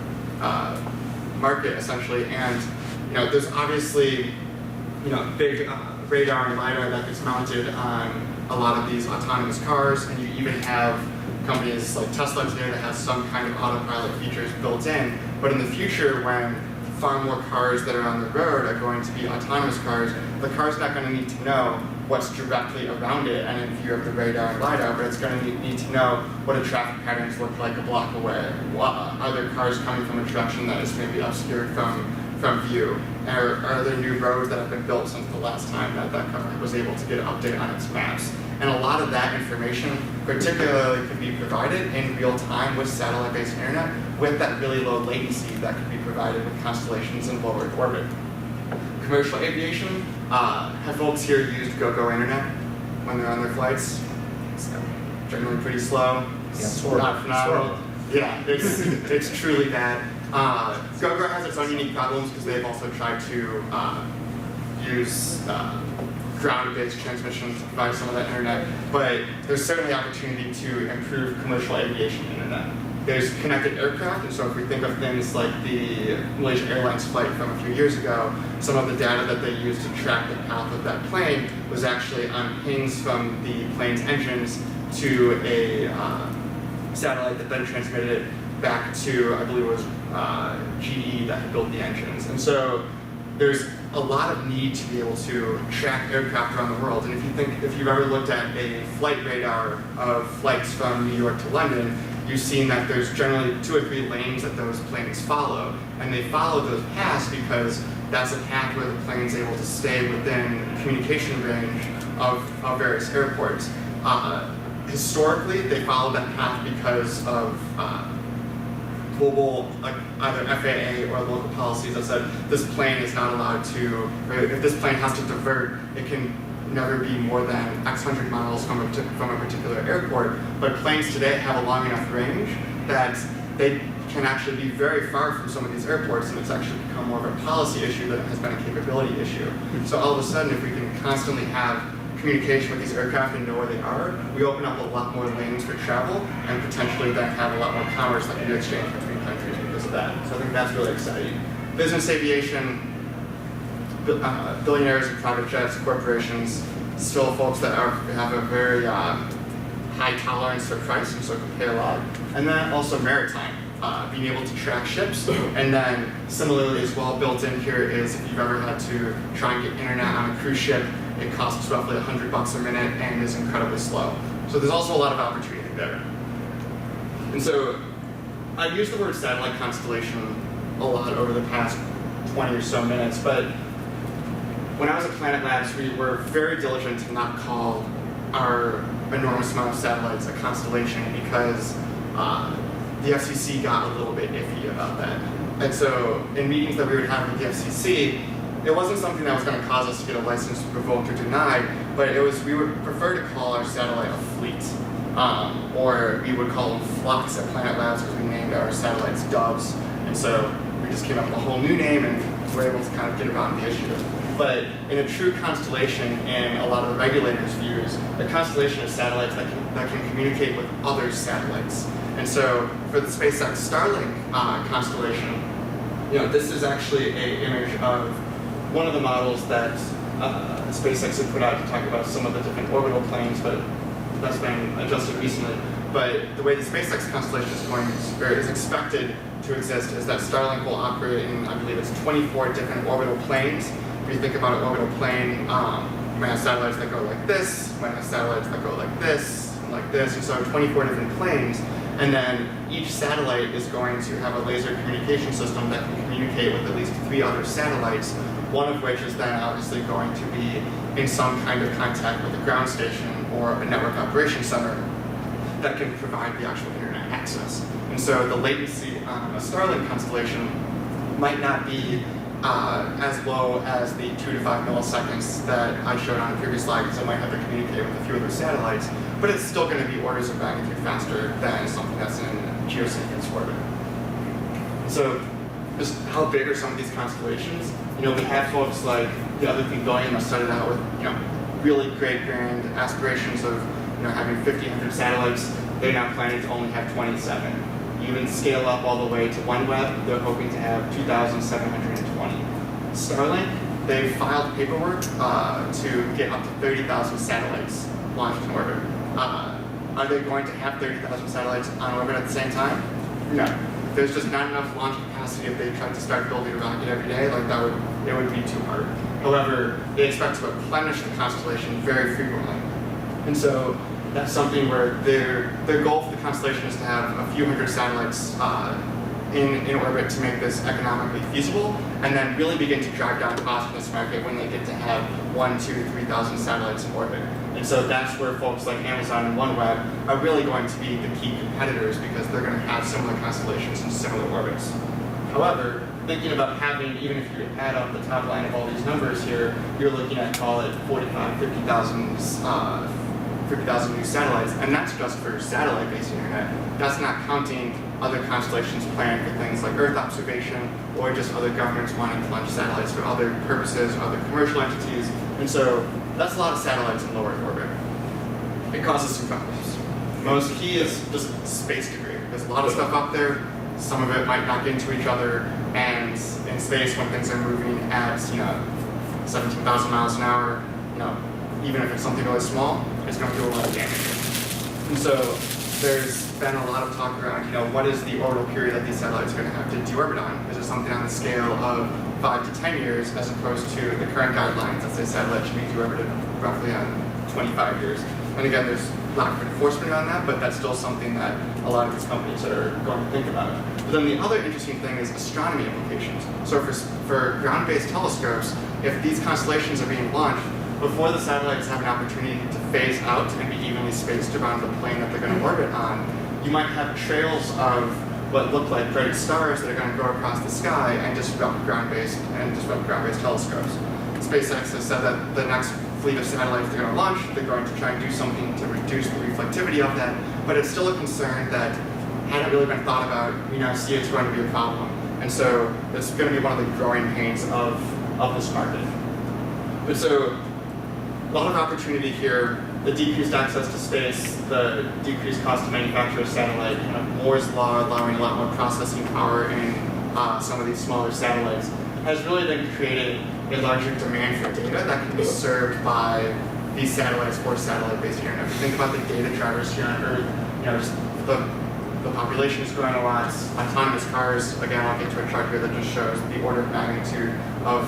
Speaker 4: market, essentially. And there's obviously big radar and LiDAR that gets mounted on a lot of these autonomous cars, and you even have companies like Tesla today that have some kind of autopilot features built in. But in the future, when far more cars that are on the road are going to be autonomous cars, the car's not going to need to know what's directly around it and in view of the radar and LiDAR, but it's going to need to know what the traffic patterns look like a block away. Are there cars coming from a direction that is maybe obscured from view? Are there new roads that have been built since the last time that car was able to get an update on its maps? And a lot of that information particularly can be provided in real time with satellite-based internet with that really low latency that can be provided with constellations in low Earth orbit. Commercial aviation, have folks here used GoGo internet when they're on their flights? It's generally pretty slow. It's not phenomenal. Yeah, it's truly bad. GoGo has its own unique problems because they've also tried to use ground-based transmission to provide some of that internet, but there's certainly opportunity to improve commercial aviation internet. There's connected aircraft, and so if we think of things like the Malaysia Airlines flight from a few years ago, some of the data that they used to track the path of that plane was actually on pings from the plane's engines to a satellite that then transmitted it back to, I believe it was GE that had built the engines. And so there's a lot of need to be able to track aircraft around the world. And if you've ever looked at a flight radar of flights from New York to London, you've seen that there's generally 2 or 3 lanes that those planes follow. And they follow those paths because that's a path where the plane's able to stay within communication range of various airports. Historically, they followed that path because of global, like either FAA or local policies that said this plane is not allowed to, or if this plane has to divert, it can never be more than X hundred miles from a particular airport. But planes today have a long enough range that they can actually be very far from some of these airports, and it's actually become more of a policy issue than it has been a capability issue. So all of a sudden, if we can constantly have communication with these aircraft and know where they are, we open up a lot more lanes for travel and potentially then have a lot more commerce that can be exchanged between countries because of that. So I think that's really exciting. Business aviation, billionaires and private jets, corporations, still folks that have a very high tolerance for price and so can pay a lot. And then also maritime. Being able to track ships, and then similarly as well built in here is if you've ever had to try and get internet on a cruise ship, it costs roughly $100 a minute and is incredibly slow. So there's also a lot of opportunity there. And so I've used the word satellite constellation a lot over the past 20 or so minutes, but when I was at Planet Labs, we were very diligent to not call our enormous amount of satellites a constellation because the FCC got a little bit iffy about that. And so in meetings that we would have with the FCC, it wasn't something that was going to cause us to get a license revoked or denied, but it was, we would prefer to call our satellite a fleet. Or we would call them flocks at Planet Labs because we named our satellites doves. And so we just came up with a whole new name and were able to kind of get around the issue. But in a true constellation, in a lot of the regulators' views, a constellation is satellites that can communicate with other satellites. And so for the SpaceX Starlink constellation, this is actually an image of one of the models that SpaceX had put out to talk about some of the different orbital planes, but that's been adjusted recently. But the way the SpaceX constellation is expected to exist is that Starlink will operate in, I believe it's 24 different orbital planes. If you think about an orbital plane, you might have satellites that go like this, you might have satellites that go like this, and so 24 different planes. And then each satellite is going to have a laser communication system that can communicate with at least 3 other satellites, one of which is then obviously going to be in some kind of contact with a ground station or a network operations center that can provide the actual internet access. And so the latency on a Starlink constellation might not be as low as the 2 to 5 milliseconds that I showed on a previous slide, because it might have to communicate with a few other satellites, but it's still going to be orders of magnitude faster than something that's in geosynchronous orbit. So just how big are some of these constellations? We have folks like the other thing going that started out with really great grand aspirations of having 1,500 satellites. They're now planning to only have 27. Even scale up all the way to OneWeb, they're hoping to have 2,720. Starlink, they've filed paperwork to get up to 30,000 satellites launched in orbit. Are they going to have 30,000 satellites on orbit at the same time? No. There's just not enough launch capacity if they tried to start building a rocket every day. It would be too hard. However, they expect to replenish the constellation very frequently. And so that's something where their goal for the constellation is to have a few hundred satellites in orbit to make this economically feasible, and then really begin to drive down costs in this market when they get to have 1,000, 2,000, 3,000 satellites in orbit. And so that's where folks like Amazon and OneWeb are really going to be the key competitors, because they're going to have similar constellations in similar orbits. However, thinking about having, even if you add up the top line of all these numbers here, you're looking at, call it 45, 50,000 new satellites, and that's just for satellite-based internet. That's not counting other constellations planned for things like Earth observation, or just other governments wanting to launch satellites for other purposes, or other commercial entities. And so that's a lot of satellites in low Earth orbit. It causes some problems. Most key is just space debris. There's a lot of stuff up there. Some of it might knock into each other, and in space, when things are moving at 17,000 miles an hour, even if it's something really small, it's going to do a lot of damage. And so there's been a lot of talk around, what is the orbital period that these satellites are going to have to deorbit on? Is it something on the scale of 5 to 10 years, as opposed to the current guidelines that say satellites should be deorbited roughly on 25 years? And again, there's lack of enforcement on that, but that's still something that a lot of these companies are going to think about. But then the other interesting thing is astronomy implications. So for ground-based telescopes, if these constellations are being launched, before the satellites have an opportunity to phase out and be evenly spaced around the plane that they're going to orbit on, you might have trails of what look like bright stars that are going to go across the sky and disrupt ground-based telescopes. SpaceX has said that the next fleet of satellites they're going to launch, they're going to try and do something to reduce the reflectivity of that, but it's still a concern that hadn't really been thought about. We now see it's going to be a problem. And so it's going to be one of the growing pains of this market. But so a lot of opportunity here, the decreased access to space, the decreased cost to manufacture a satellite, Moore's law allowing a lot more processing power in some of these smaller satellites, has really then created a larger demand for data that can be served by these satellites for satellite-based internet. If you think about the data drivers here on Earth, just the population is growing a lot, autonomous cars, again, I'll get to a chart here that just shows the order of magnitude of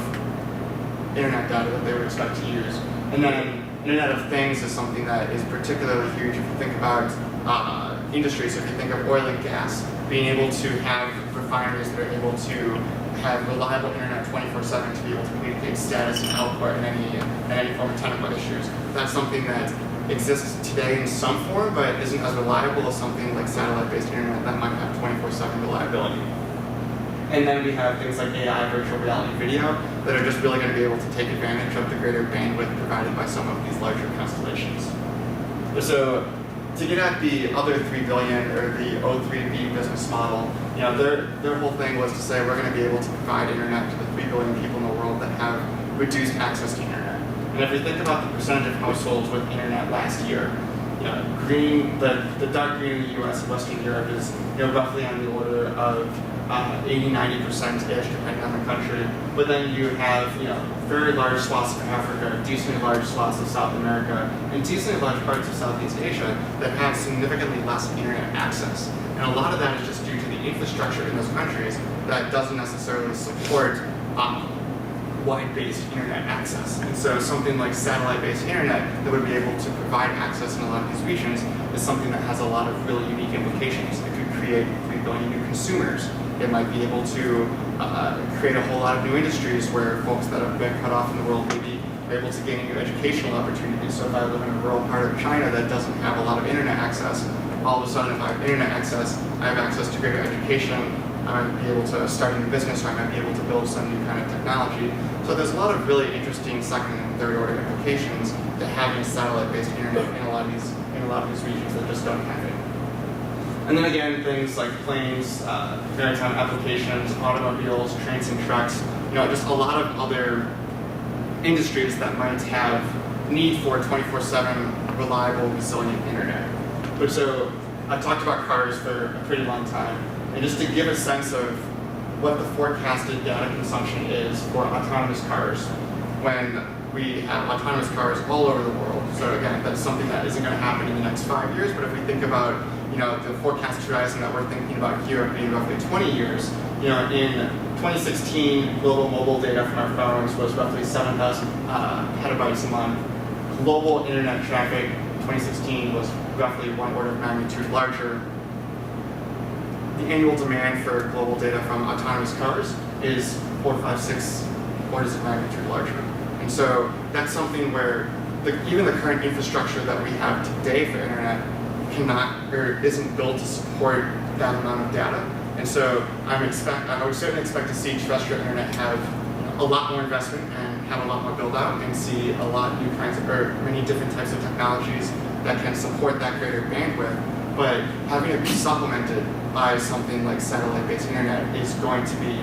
Speaker 4: internet data that they would expect to use. And then Internet of Things is something that is particularly huge if you think about industry. So if you think of oil and gas, being able to have refineries that are able to have reliable internet 24/7 to be able to communicate status and output and any form of technical issues. That's something that exists today in some form, but isn't as reliable as something like satellite-based internet that might have 24/7 reliability. And then we have things like AI, virtual reality video, that are just really going to be able to take advantage of the greater bandwidth provided by some of these larger constellations. So to get at the other 3 billion or the O3B business model, their whole thing was to say we're going to be able to provide internet to the 3 billion people in the world that have reduced access to internet. And if we think about the percentage of households with internet last year, green, the dark green in the US and Western Europe is roughly on the order of 80-90%-ish, depending on the country. But then you have very large swaths of Africa, decently large swaths of South America, and decently large parts of Southeast Asia that have significantly less internet access. And a lot of that is just due to the infrastructure in those countries that doesn't necessarily support wide-based internet access. And so something like satellite-based internet that would be able to provide access in a lot of these regions is something that has a lot of really unique implications. It could create 3 billion new consumers. It might be able to create a whole lot of new industries where folks that have been cut off in the world maybe are able to gain new educational opportunities. So if I live in a rural part of China that doesn't have a lot of internet access, all of a sudden if I have internet access, I have access to greater education, I might be able to start a new business, or I might be able to build some new kind of technology. So there's a lot of really interesting second and third order implications to having a satellite-based internet in a lot of these regions that just don't have it. And then again, things like planes, maritime applications, automobiles, trains and trucks, just a lot of other industries that might have need for 24/7 reliable, resilient internet. But so I've talked about cars for a pretty long time, and just to give a sense of what the forecasted data consumption is for autonomous cars when we have autonomous cars all over the world. So again, that's something that isn't going to happen in the next 5 years, but if we think about the forecast horizon that we're thinking about here being roughly 20 years, in 2016, global mobile data from our phones was roughly 7,000 petabytes a month. Global internet traffic in 2016 was roughly 1 order of magnitude larger. The annual demand for global data from autonomous cars is 4, 5, 6 orders of magnitude larger. And so that's something where even the current infrastructure that we have today for internet cannot or isn't built to support that amount of data. And so I would certainly expect to see terrestrial internet have a lot more investment and have a lot more build out and see a lot of new kinds of, or many different types of technologies that can support that greater bandwidth. But having it be supplemented by something like satellite-based internet is going to be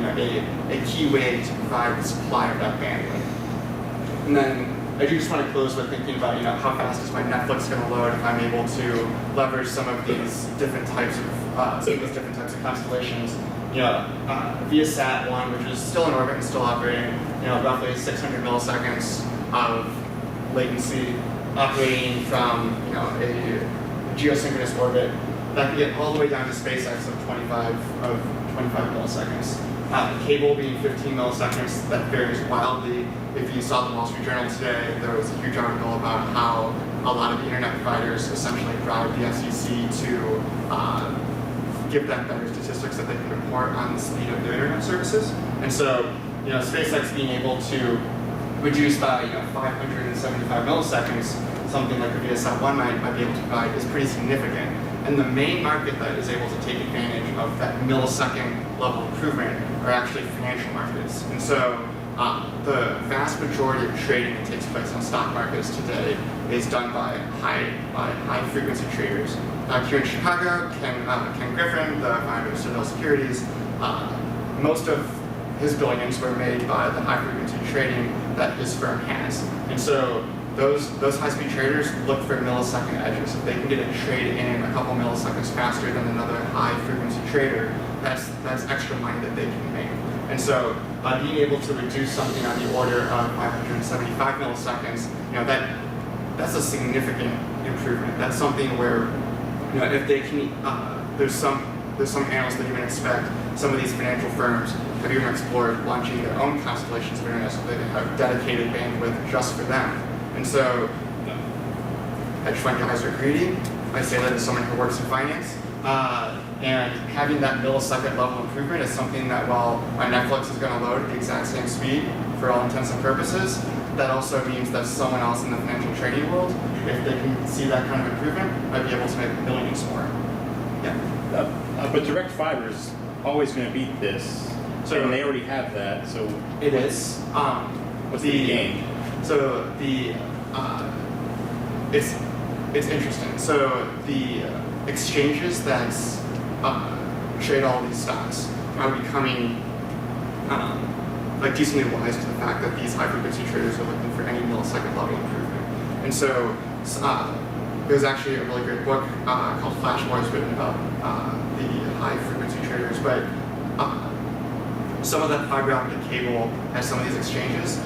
Speaker 4: a key way to provide the supply of that bandwidth. And then I do just want to close with thinking about how fast is my Netflix going to load if I'm able to leverage some of these different types of constellations. Viasat-1, which is still in orbit and still operating, roughly 600 milliseconds of latency, operating from a geosynchronous orbit that can get all the way down to SpaceX of 25 milliseconds. Cable being 15 milliseconds, that varies wildly. If you saw the Wall Street Journal today, there was a huge article about how a lot of the internet providers essentially bribe the FCC to give them better statistics that they can report on the speed of their internet services. And so, SpaceX being able to reduce by 575 milliseconds, something like a Viasat-1 might be able to provide, is pretty significant. And the main market that is able to take advantage of that millisecond level improvement are actually financial markets. And so the vast majority of trading that takes place on stock markets today is done by high frequency traders. Here in Chicago, Ken Griffin, the founder of Citadel Securities, most of his billions were made by the high frequency trading that his firm has. And so those high-speed traders look for millisecond edges. If they can get a trade in a couple milliseconds faster than another high-frequency trader, that's extra money that they can make. And so by being able to reduce something on the order of 575 milliseconds, that's a significant improvement. That's something where, if they can, there's some analysts that even expect some of these financial firms have even explored launching their own constellations of internet so they can have dedicated bandwidth just for them. And so, hedge fund guys are greedy. I say that as someone who works in finance. And having that millisecond level improvement is something that while my Netflix is going to load at the exact same speed for all intents and purposes, that also means that someone else in the financial trading world, if they can see that kind of improvement, might be able to make millions more. Yeah.
Speaker 2: But direct fiber is always going to beat this. So and they already have that. So
Speaker 4: it is.
Speaker 2: What's the gain?
Speaker 4: So it's interesting. So the exchanges that trade all these stocks are becoming decently wise to the fact that these high frequency traders are looking for any millisecond level improvement. And so there's actually a really great book called Flash Wars written about the high frequency traders, but some of that fiber optic cable at some of these exchanges,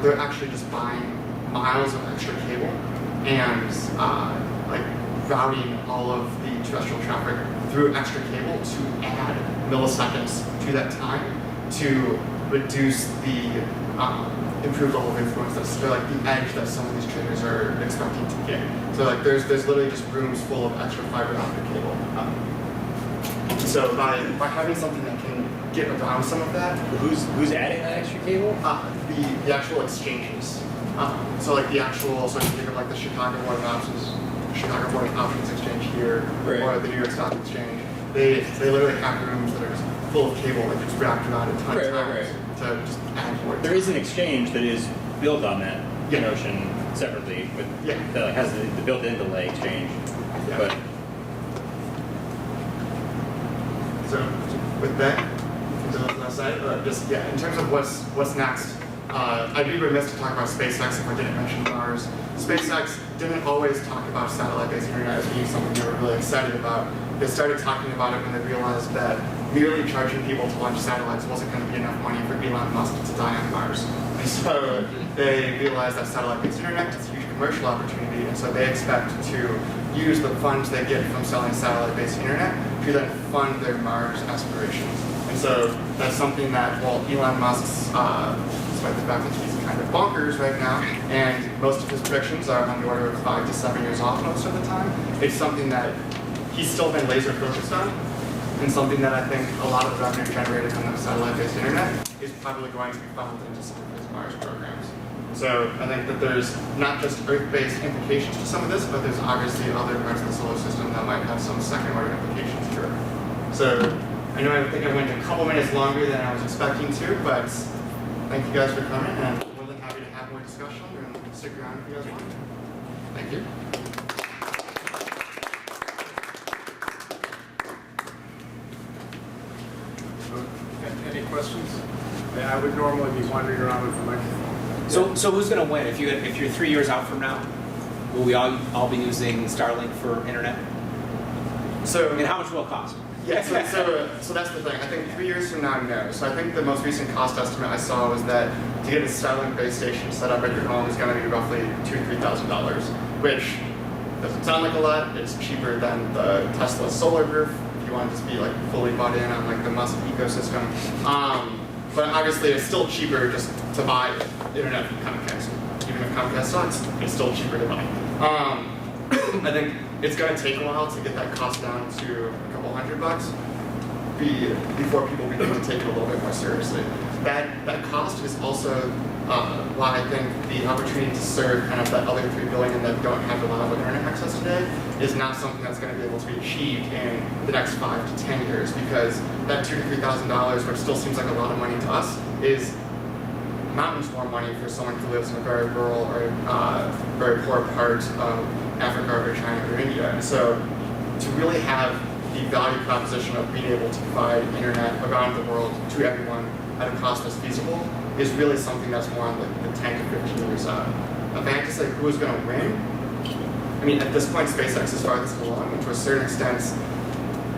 Speaker 4: they're actually just buying miles of extra cable and routing all of the terrestrial traffic through extra cable to add milliseconds to that time to reduce the improved level of influence that's the edge that some of these traders are expecting to get. So there's literally just rooms full of extra fiber optic cable. So by having something that can get around some of that,
Speaker 2: Who's adding that extra cable?
Speaker 4: the actual exchanges. So if you think of the Chicago Board of Options Exchange here,
Speaker 2: right,
Speaker 4: or the New York Stock Exchange, they literally have rooms that are just full of cable that gets wrapped around a ton of
Speaker 2: Right,
Speaker 4: times
Speaker 2: right,
Speaker 4: to just add more.
Speaker 2: There is an exchange that is built on that
Speaker 4: Yeah.
Speaker 2: notion separately, but
Speaker 4: Yeah.
Speaker 2: that has the built-in delay exchange.
Speaker 4: Yeah.
Speaker 2: But
Speaker 4: So with that, just yeah, in terms of what's next, I'd be remiss to talk about SpaceX if I didn't mention Mars. SpaceX didn't always talk about satellite-based internet as being something they were really excited about. They started talking about it when they realized that merely charging people to launch satellites wasn't going to be enough money for Elon Musk to die on Mars. And so they realized that satellite-based internet is a huge commercial opportunity, and so they expect to use the funds they get from selling satellite-based internet to then fund their Mars aspirations. And so that's something that, while Elon Musk's, despite the fact that he's kind of bonkers right now, and most of his predictions are on the order of 5 to 7 years off most of the time, it's something that he's still been laser focused on, and something that I think a lot of the revenue generated from the satellite-based internet is probably going to be funneled into some of his Mars programs. So I think that there's not just Earth-based implications to some of this, but there's obviously other parts of the solar system that might have some second-order implications to it. So I know I think I went a couple minutes longer than I was expecting to, but thank you guys for coming, and I'm more than happy to have more discussion, and stick around if you guys want. Thank you.
Speaker 1: Any questions? I would normally be wandering around with the microphone.
Speaker 6: So who's going to win? If you're 3 years out from now, will we all be using Starlink for internet?
Speaker 4: So,
Speaker 6: And how much will it cost?
Speaker 4: yeah, so that's the thing. I think 3 years from now, no. So I think the most recent cost estimate I saw was that to get a Starlink base station set up at your home is going to be roughly $2,000 to $3,000, which doesn't sound like a lot. It's cheaper than the Tesla solar roof if you want to just be like fully bought in on like the Musk ecosystem. But obviously, it's still cheaper just to buy internet from Comcast. Even if Comcast sucks, it's still cheaper to buy. I think it's going to take a while to get that cost down to a couple $100 before people begin to take it a little bit more seriously. That cost is also why I think the opportunity to serve kind of that other 3 billion that don't have reliable internet access today is not something that's going to be able to be achieved in the next 5 to 10 years, because that $2,000 to $3,000, which still seems like a lot of money to us, is mountains more money for someone who lives in a very rural or very poor part of Africa or China or India. And so to really have the value proposition of being able to provide internet around the world to everyone at a cost that's feasible is really something that's more on the 10 to 15 years out. If I had to say who's going to win, I mean, at this point, SpaceX is farthest along, and to a certain extent,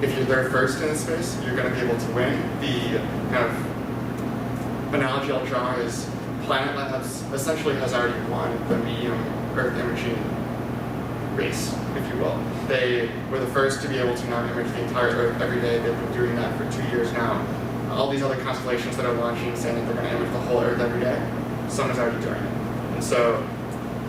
Speaker 4: if you're there first in the space, you're going to be able to win. The kind of analogy I'll draw is Planet Labs essentially has already won the medium Earth imaging race, if you will. They were the first to be able to now image the entire Earth every day. They've been doing that for 2 years now. All these other constellations that are launching saying that they're going to image the whole Earth every day, someone's already doing it. And so,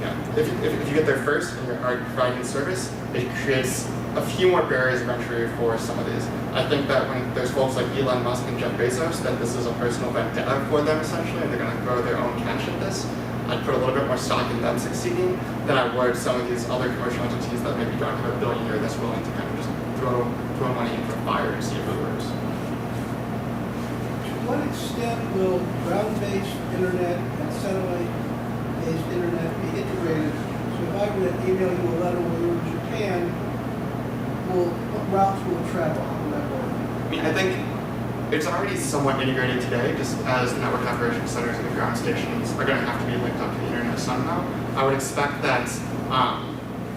Speaker 4: yeah, if you get there first and you're already providing service, it creates a few more barriers of entry for some of these. I think that when there's folks like Elon Musk and Jeff Bezos, that this is a personal vendetta for them essentially, and they're going to throw their own cash at this, I'd put a little bit more stock in them succeeding than I would some of these other commercial entities that maybe don't have a billionaire that's willing to kind of just throw money into a fire and see if it works.
Speaker 3: To what extent will ground-based internet and satellite-based internet be integrated? So if I were to email you a letter when you're in Japan, what routes will it travel? How will that work?
Speaker 4: I mean, I think it's already somewhat integrated today, just as the network operation centers and the ground stations are going to have to be linked up to the internet somehow. I would expect that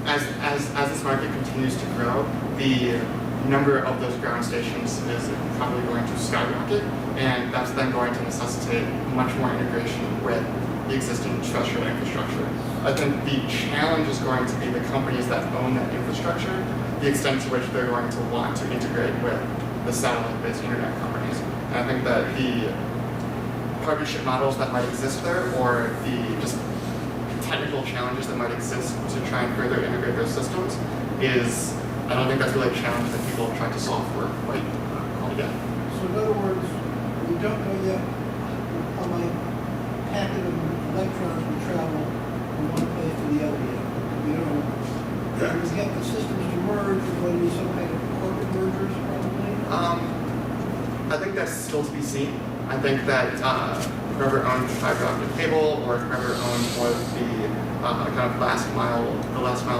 Speaker 4: as this market continues to grow, the number of those ground stations is probably going to skyrocket, and that's then going to necessitate much more integration with the existing terrestrial infrastructure. I think the challenge is going to be the companies that own that infrastructure, the extent to which they're going to want to integrate with the satellite-based internet companies. And I think that the partnership models that might exist there, or the just technical challenges that might exist to try and further integrate those systems I don't think that's really a challenge that people have tried to solve for quite yet.
Speaker 3: So in other words, we don't know yet how my packet of electrons will travel from one place to the other yet. We don't know. When we get the systems to merge, there's going to be some kind of corporate mergers probably?
Speaker 4: I think that's still to be seen. I think that whoever owns fiber optic cable or whoever owns more of the kind of last mile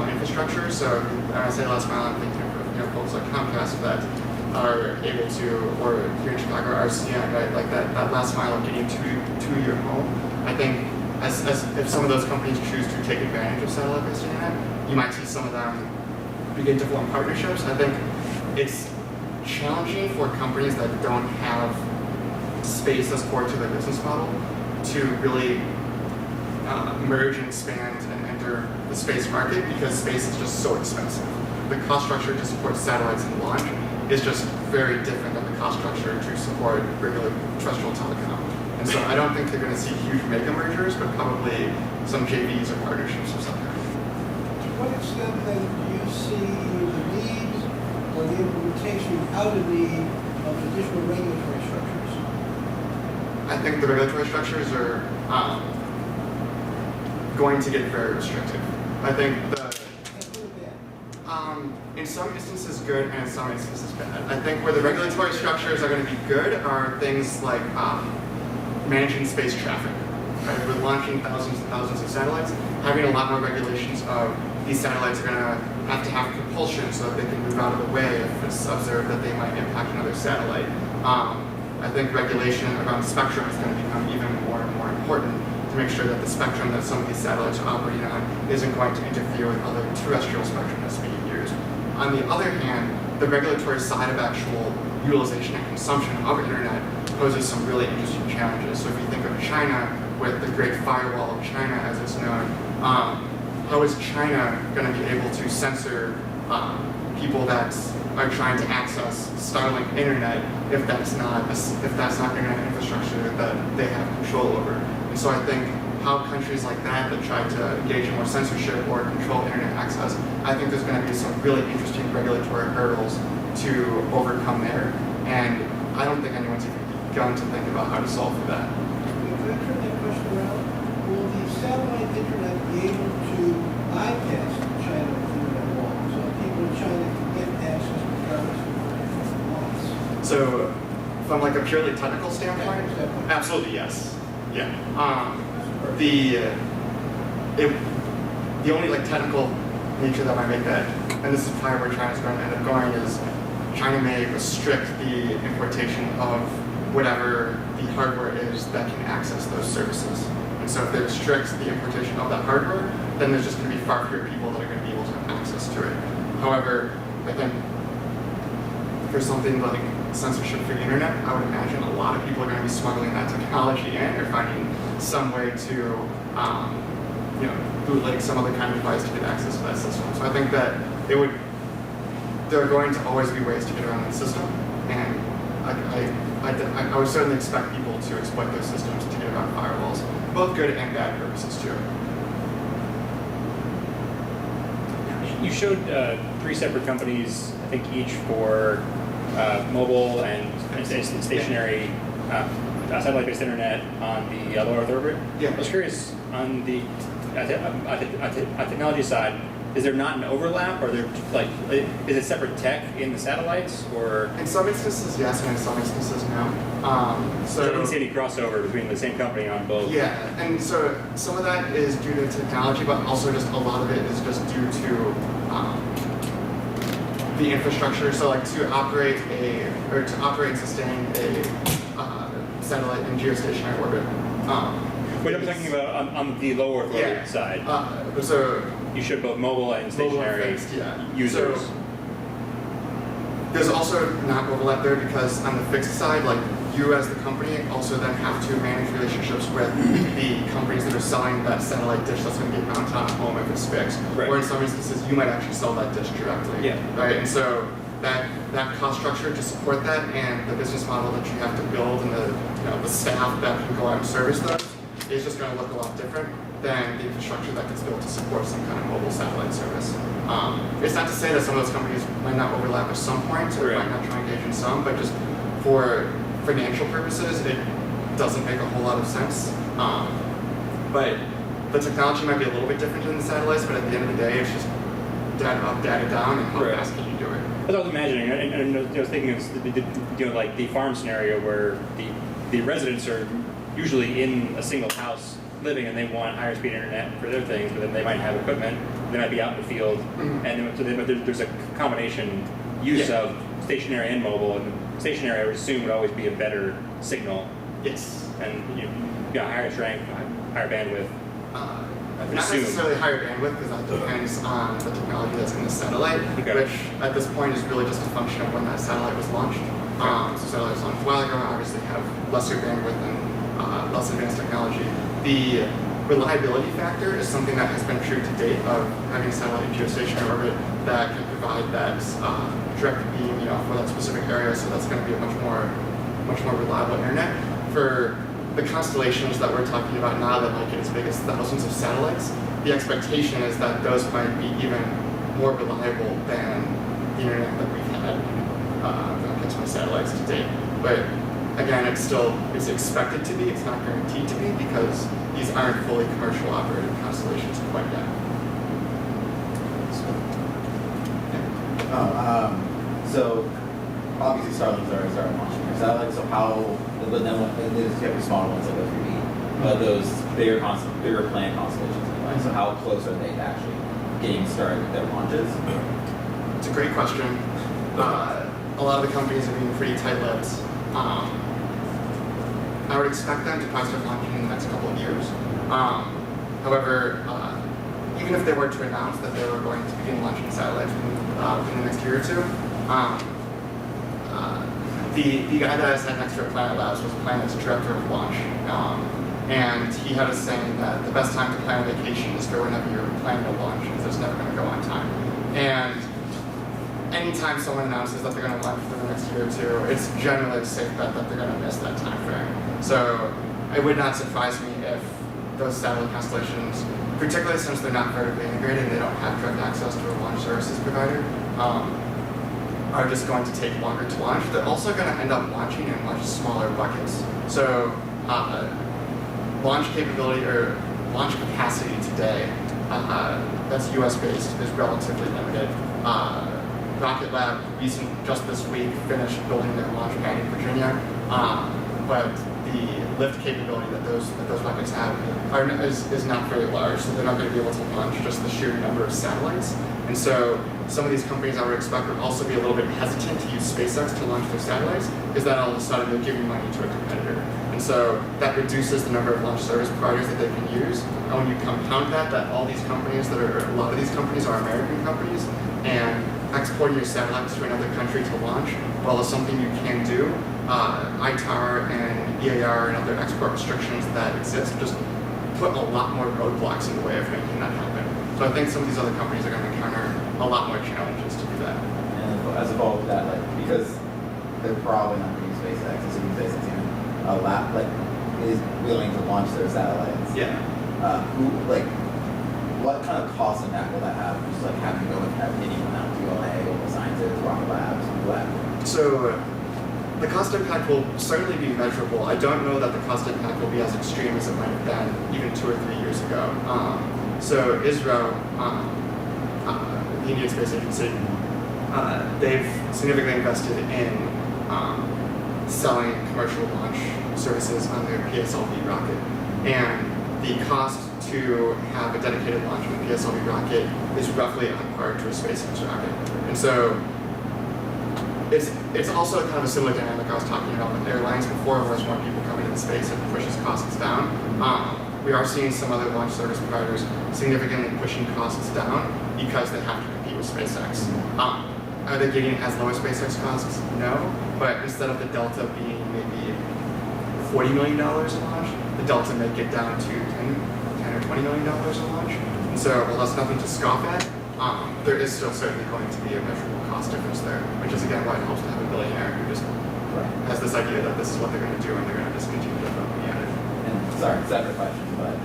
Speaker 4: infrastructure. So when I say last mile, I'm thinking of folks like Comcast that are able to, or here in Chicago, RCN, right? Like that last mile of getting to your home. I think as if some of those companies choose to take advantage of satellite-based internet, you might see some of them begin to form partnerships. I think it's challenging for companies that don't have space as core to their business model to really merge and expand and enter the space market because space is just so expensive. The cost structure to support satellites and launch is just very different than the cost structure to support regular terrestrial telecom. And so I don't think they're going to see huge mega mergers, but probably some JVs or partnerships or something.
Speaker 3: To what extent then do you see the need or the implementation without a need of additional regulatory structures?
Speaker 4: I think the regulatory structures are going to get very restrictive. I think in some instances good and in some instances bad. I think where the regulatory structures are going to be good are things like managing space traffic. Right? With launching thousands and thousands of satellites, having a lot more regulations of these satellites are going to have propulsion so that they can move out of the way if it's observed that they might impact another satellite. I think regulation around spectrum is going to become even more and more important to make sure that the spectrum that some of these satellites are operating on isn't going to interfere with other terrestrial spectrum that's being used. On the other hand, the regulatory side of actual utilization and consumption of internet poses some really interesting challenges. So if you think of China with the Great Firewall of China as it's known, how is China going to be able to censor people that are trying to access Starlink internet if that's not internet infrastructure that they have control over? And so I think how countries like that try to engage in more censorship or control internet access, I think there's going to be some really interesting regulatory hurdles to overcome there. And I don't think anyone's even begun to think about how to solve for that.
Speaker 3: Can I turn that question around? Will the satellite internet be able to bypass China's internet wall so that people in China can get access regardless of laws?
Speaker 4: So from like a purely technical standpoint, absolutely yes. Yeah. The only like technical nature that might make that, and this is probably where China's going to end up going, is China may restrict the importation of whatever the hardware is that can access those services. And so if they restrict the importation of that hardware, then there's just going to be far fewer people that are going to be able to have access to it. However, I think for something like censorship-free internet, I would imagine a lot of people are going to be smuggling that technology in or finding some way to, bootleg some other kind of device to get access to that system. So I think that there are going to always be ways to get around that system, and I would certainly expect people to exploit those systems to get around firewalls, both good and bad purposes too.
Speaker 2: You showed 3 separate companies, I think each for mobile and stationary satellite-based internet on the low Earth orbit.
Speaker 4: Yeah.
Speaker 2: I was curious on the technology side. Is there not an overlap? Are there is it separate tech in the satellites, or?
Speaker 4: In some instances, yes, and in some instances, no.
Speaker 2: So I didn't see any crossover between the same company on both.
Speaker 4: Yeah, and so some of that is due to technology, but also just a lot of it is just due to the infrastructure. So like to operate and sustain a satellite in geostationary orbit.
Speaker 2: Wait, I'm talking about on the low Earth orbit side.
Speaker 4: So
Speaker 2: you showed both mobile and stationary users.
Speaker 4: So there's also not overlap there because on the fixed side, like you as the company also then have to manage relationships with the companies that are selling that satellite dish that's going to get mounted on a home if it's fixed.
Speaker 2: Right.
Speaker 4: Or in some instances, you might actually sell that dish directly.
Speaker 2: Yeah.
Speaker 4: Right. And so that cost structure to support that and the business model that you have to build and the staff that can go out and service those is just going to look a lot different than the infrastructure that gets built to support some kind of mobile satellite service. It's not to say that some of those companies might not overlap at some point or might not try and engage in some, but just for financial purposes, it doesn't make a whole lot of sense. But the technology might be a little bit different than the satellites, but at the end of the day, it's just data up, data down, and how fast can you do it.
Speaker 2: As I was imagining, and I was thinking of like the farm scenario where the residents are usually in a single house living and they want higher speed internet for their things, but then they might have equipment, they might be out in the field, and then, so there's a combination use of stationary and mobile, and stationary I would assume would always be a better signal,
Speaker 4: Yes.
Speaker 2: and higher strength, higher bandwidth. I would
Speaker 4: Not
Speaker 2: assume.
Speaker 4: necessarily higher bandwidth, because that depends on the technology that's in the satellite,
Speaker 2: Okay.
Speaker 4: which at this point is really just a function of when that satellite was launched. So satellites launched a while ago obviously have lesser bandwidth and less advanced technology. The reliability factor is something that has been true to date of having a satellite in geostationary orbit that can provide that direct beam, for that specific area. So that's going to be a much more reliable internet. For the constellations that we're talking about now that might get as big as thousands of satellites, the expectation is that those might be even more reliable than the internet that we've had when it comes to satellites to date. But again, it's expected to be, it's not guaranteed to be, because these aren't fully commercial operated constellations quite yet.
Speaker 7: So obviously Starlinks are launching their satellites, so how, but then you have your smaller ones like O3B, but those bigger planned constellations anyway, so how close are they to actually getting started with their launches?
Speaker 4: It's a great question. A lot of the companies are being pretty tight-lipped. I would expect them to probably start launching in the next couple of years. However, even if they were to announce that they were going to begin launching satellites within the next year or two, the guy that I sat next to at Planet Labs was Planet's director of launch, and he had us saying that the best time to plan a vacation is for whenever you're planning to launch, because it's never going to go on time. And anytime someone announces that they're going to launch within the next year or two, it's generally a safe bet that they're going to miss that time frame. So it would not surprise me if those satellite constellations, particularly since they're not vertically integrated and they don't have direct access to a launch services provider, are just going to take longer to launch. They're also going to end up launching in much smaller buckets. So launch capability or launch capacity today that's US based is relatively limited. Rocket Lab just this week finished building their launch pad in Virginia, but the lift capability that those rockets have is not very large, so they're not going to be able to launch just the sheer number of satellites. And so some of these companies I would expect would also be a little bit hesitant to use SpaceX to launch their satellites, because then all of a sudden they're giving money to a competitor. And so that reduces the number of launch service providers that they can use. And when you compound that all these companies a lot of these companies are American companies, and exporting your satellites to another country to launch, well, is something you can do. ITAR and EAR and other export restrictions that exist just put a lot more roadblocks in the way of making that happen. So I think some of these other companies are going to encounter a lot more challenges to do that.
Speaker 7: And as a result of that, because they're probably not going to use SpaceX, assuming SpaceX is willing to launch their satellites.
Speaker 4: Yeah.
Speaker 7: What kind of cost impact will that have? Just having to go and have anyone out to ULA, Global Sciences, Rocket Labs, what?
Speaker 4: So the cost impact will certainly be measurable. I don't know that the cost impact will be as extreme as it might have been even 2 or 3 years ago. So ISRO, the Indian Space Agency, they've significantly invested in selling commercial launch services on their PSLV rocket. And the cost to have a dedicated launch on the PSLV rocket is roughly on par to a SpaceX rocket. And so it's also kind of a similar dynamic I was talking about with airlines before, where as more people come into space, it pushes costs down. We are seeing some other launch service providers significantly pushing costs down because they have to compete with SpaceX. Are they getting as low as SpaceX costs? No, but instead of the delta being maybe $40 million a launch, the delta may get down to $10 or $20 million a launch. And so, while that's nothing to scoff at, there is still certainly going to be a measurable cost difference there, which is again why it helps to have a billionaire who just has this idea that this is what they're going to do and they're going to just continue to throw money at it.
Speaker 7: And sorry, separate question, but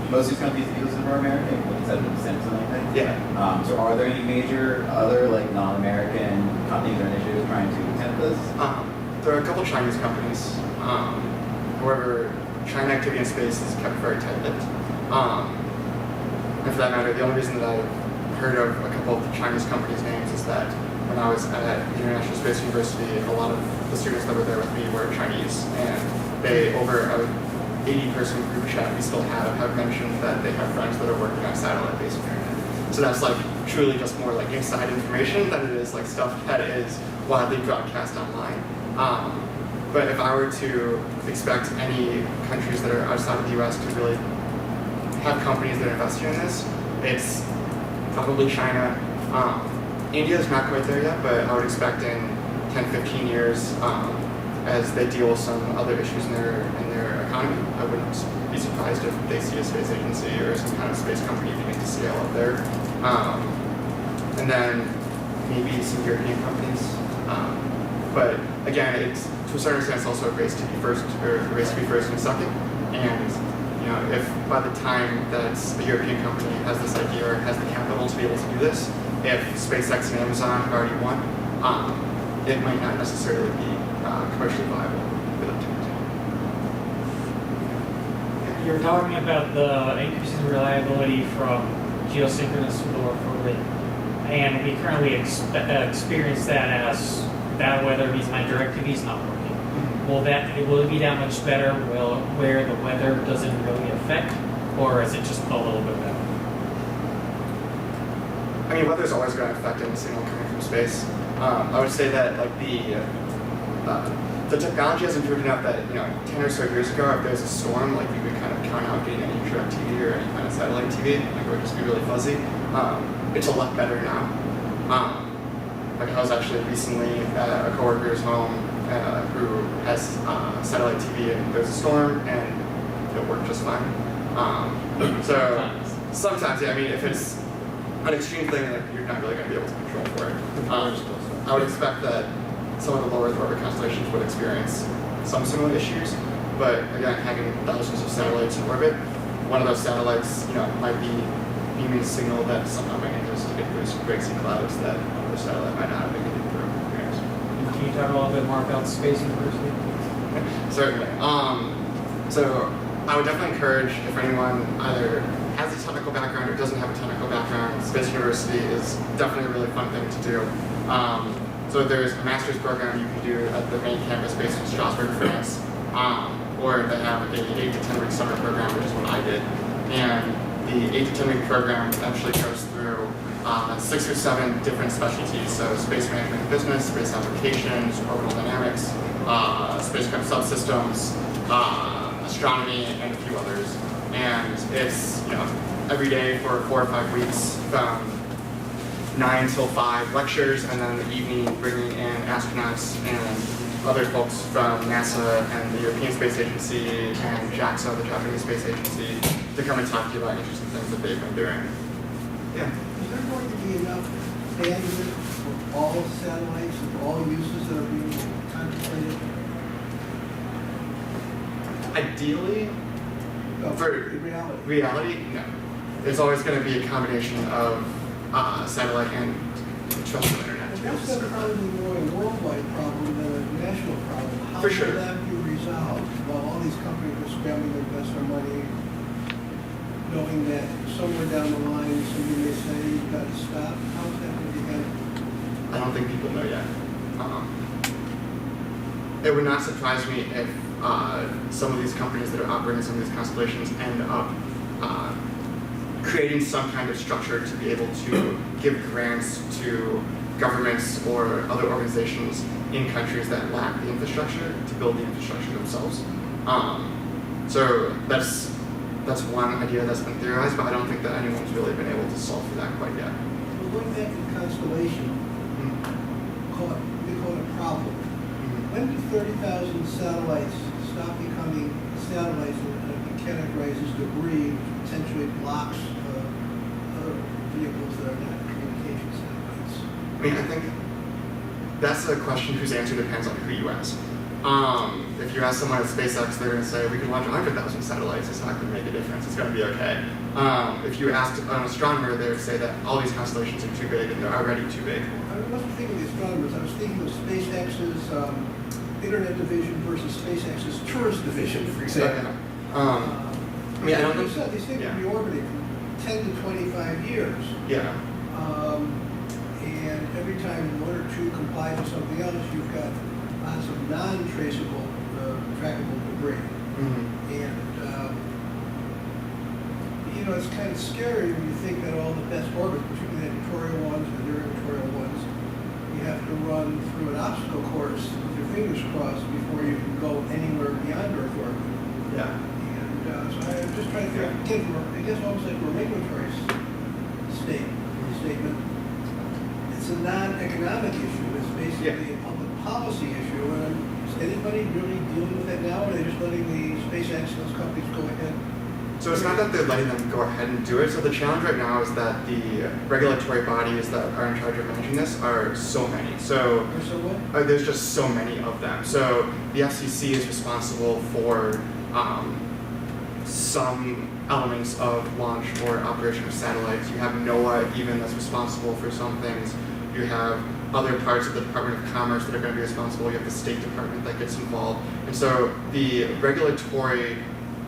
Speaker 7: most of these companies that you listed are American, like 70% or anything?
Speaker 4: Yeah.
Speaker 7: So are there any major other non-American companies or initiatives trying to attempt this?
Speaker 4: There are a couple Chinese companies. However, China activity in space is kept very tight-lipped. And for that matter, the only reason that I've heard of a couple of the Chinese companies' names is that when I was at International Space University, a lot of the students that were there with me were Chinese, and they, over a 80-person group chat we still have mentioned that they have friends that are working on satellite-based internet. So that's like truly just more like inside information than it is like stuff that is widely broadcast online. But if I were to expect any countries that are outside of the US to really have companies that are investing in this, it's probably China. India is not quite there yet, but I would expect in 10, 15 years, as they deal with some other issues in their economy, I wouldn't be surprised if they see a space agency or some kind of space company begin to scale up there. And then maybe some European companies. But again, it's to a certain extent it's also a race to be first, or a race to be first and second. And if by the time that a European company has this idea or has the capital to be able to do this, if SpaceX and Amazon have already won, it might not necessarily be commercially viable for them to.
Speaker 8: You're talking about the increasing reliability from geosynchronous to low Earth orbit, and we currently experience that as bad weather means my DirecTV is not working. Will it be that much better where the weather doesn't really affect, or is it just a little bit better?
Speaker 4: I mean, weather's always going to affect any signal coming from space. I would say that like the technology has improved enough that 10 or so years ago, if there's a storm, like we could kind of count out getting any DirecTV or any kind of satellite TV, like it would just be really fuzzy. It's a lot better now. Like I was actually recently at a coworker's home who has satellite TV, and there's a storm, and it worked just fine. So sometimes, yeah. I mean, if it's an extreme thing, like you're not really going to be able to control for it. I would expect that some of the lower Earth orbit constellations would experience some similar issues, but again, having thousands of satellites in orbit, one of those satellites, might be beaming a signal that somehow might just get through some crazy clouds that another satellite might not have been getting through.
Speaker 8: Can you talk a little bit more about Space University?
Speaker 4: Certainly. So I would definitely encourage if anyone either has a technical background or doesn't have a technical background, Space University is definitely a really fun thing to do. So there's a master's program you can do at the main campus based in Strasbourg, France, or they have an 8 to 10 week summer program, which is what I did. And the 8 to 10 week program actually goes through 6 or 7 different specialties, so space management and business, space applications, orbital dynamics, spacecraft subsystems, astronomy, and a few others. And it's every day for 4 or 5 weeks from 9 till 5 lectures, and then in the evening bringing in astronauts and other folks from NASA and the European Space Agency and JAXA, the Japanese Space Agency, to come and talk to you about interesting things that they've been doing. Yeah.
Speaker 3: Is there going to be enough bandwidth for all satellites and all uses that are being contemplated?
Speaker 4: Ideally,
Speaker 3: No,
Speaker 4: for
Speaker 3: in reality.
Speaker 4: reality, no. There's always going to be a combination of satellite and terrestrial internet.
Speaker 3: Well,
Speaker 4: to be able to
Speaker 3: that's
Speaker 4: serve that.
Speaker 3: probably more a worldwide problem than a national problem. How
Speaker 4: For sure.
Speaker 3: will that be resolved? While all these companies are scrambling to invest their money, knowing that somewhere down the line, somebody may say, you've got to stop. How's that going to be handled?
Speaker 4: I don't think people know yet. It would not surprise me if some of these companies that are operating some of these constellations end up creating some kind of structure to be able to give grants to governments or other organizations in countries that lack the infrastructure to build the infrastructure themselves. So that's one idea that's been theorized, but I don't think that anyone's really been able to solve for that quite yet.
Speaker 3: Well, going back to Constellation, we call it a problem. When do 30,000 satellites stop becoming satellites that be categorized as debris, which potentially blocks other vehicles that are not communication satellites?
Speaker 4: I mean, I think that's a question whose answer depends on who you ask. If you ask someone at SpaceX, they're going to say, we can launch 100,000 satellites, it's not going to make a difference, it's going to be okay. If you asked an astronomer, they would say that all these constellations are too big and they're already too big.
Speaker 3: I wasn't thinking of the astronomers, I was thinking of SpaceX's Internet division versus SpaceX's tourist division, for example.
Speaker 4: I mean, I don't
Speaker 3: You
Speaker 4: think...
Speaker 3: said these things
Speaker 4: yeah.
Speaker 3: will be orbiting for 10 to 25 years.
Speaker 4: Yeah.
Speaker 3: and every time one or two complies with something else, you've got lots of non-traceable, trackable debris. And, you know, it's kind of scary when you think that all the best orbits, particularly the editorial ones and the near-editorial ones, you have to run through an obstacle course with your fingers crossed before you can go anywhere beyond Earth orbit.
Speaker 4: Yeah.
Speaker 3: And so I'm just trying to figure out, again, I guess almost like a regulatory statement. It's a non-economic issue. It's basically a public policy issue. And is anybody really dealing with that now, or are they just letting the SpaceX and those companies go ahead?
Speaker 4: So it's not that they're letting them go ahead and do it. So the challenge right now is that the regulatory bodies that are in charge of managing this are so many. So there's just so many of them. So the FCC is responsible for some elements of launch or operation of satellites. You have NOAA even that's responsible for some things. You have other parts of the Department of Commerce that are going to be responsible. You have the State Department that gets involved. And so the regulatory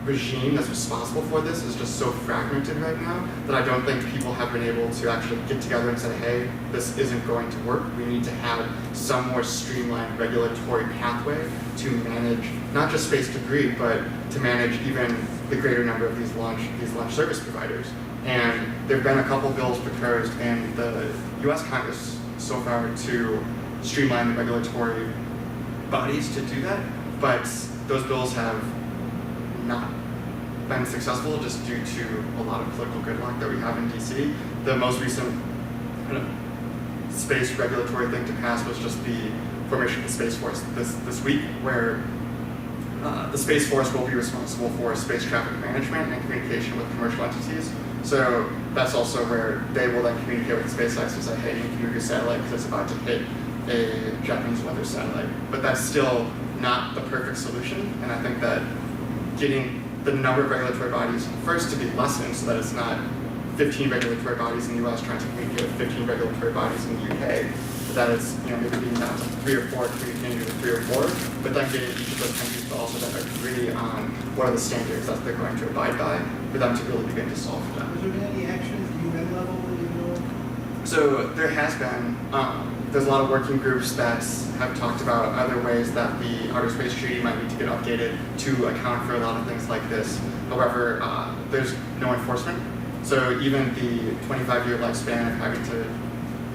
Speaker 4: regime that's responsible for this is just so fragmented right now that I don't think people have been able to actually get together and say, hey, this isn't going to work. We need to have some more streamlined regulatory pathway to manage not just space debris, but to manage even the greater number of these launch service providers. And there have been a couple bills proposed in the US Congress so far to streamline the regulatory bodies to do that, but those bills have not been successful just due to a lot of political gridlock that we have in DC. The most recent kind of space regulatory thing to pass was just the formation of the Space Force this week, where the Space Force will be responsible for space traffic management and communication with commercial entities. So that's also where they will then communicate with SpaceX and say, hey, you can move your satellite because it's about to hit a Japanese weather satellite. But that's still not the perfect solution, and I think that getting the number of regulatory bodies first to be lessened so that it's not 15 regulatory bodies in the US trying to communicate with 15 regulatory bodies in the UK, but that it's, you know, maybe being down to 3 or 4, communicating with 3 or 4, but then getting each of those countries to also then agree on what are the standards that they're going to abide by for them to really begin to solve for them.
Speaker 3: Has there been any action at the UN level that you know of?
Speaker 4: So there has been. There's a lot of working groups that have talked about other ways that the Outer Space Treaty might need to get updated to account for a lot of things like this. However, there's no enforcement. So even the 25-year lifespan of having to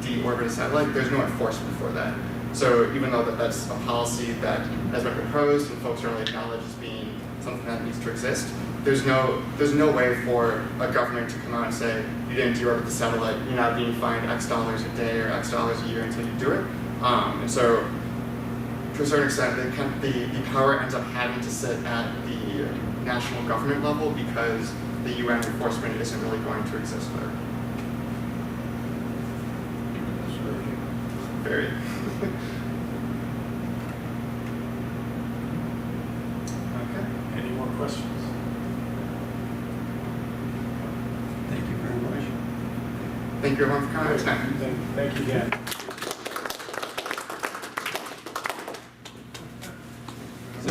Speaker 4: deorbit a satellite, there's no enforcement for that. So even though that's a policy that has been proposed and folks are only acknowledged as being something that needs to exist, there's no way for a government to come out and say, you didn't deorbit the satellite, you're not being fined X dollars a day or X dollars a year until you do it. And so, to a certain extent, the power ends up having to sit at the national government level because the UN enforcement isn't really going to exist there. Very.
Speaker 1: Okay, any more questions?
Speaker 5: Thank you very much.
Speaker 4: Thank you everyone for coming tonight.
Speaker 1: Thank you again. So,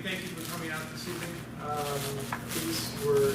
Speaker 1: thank you for coming out this evening. These were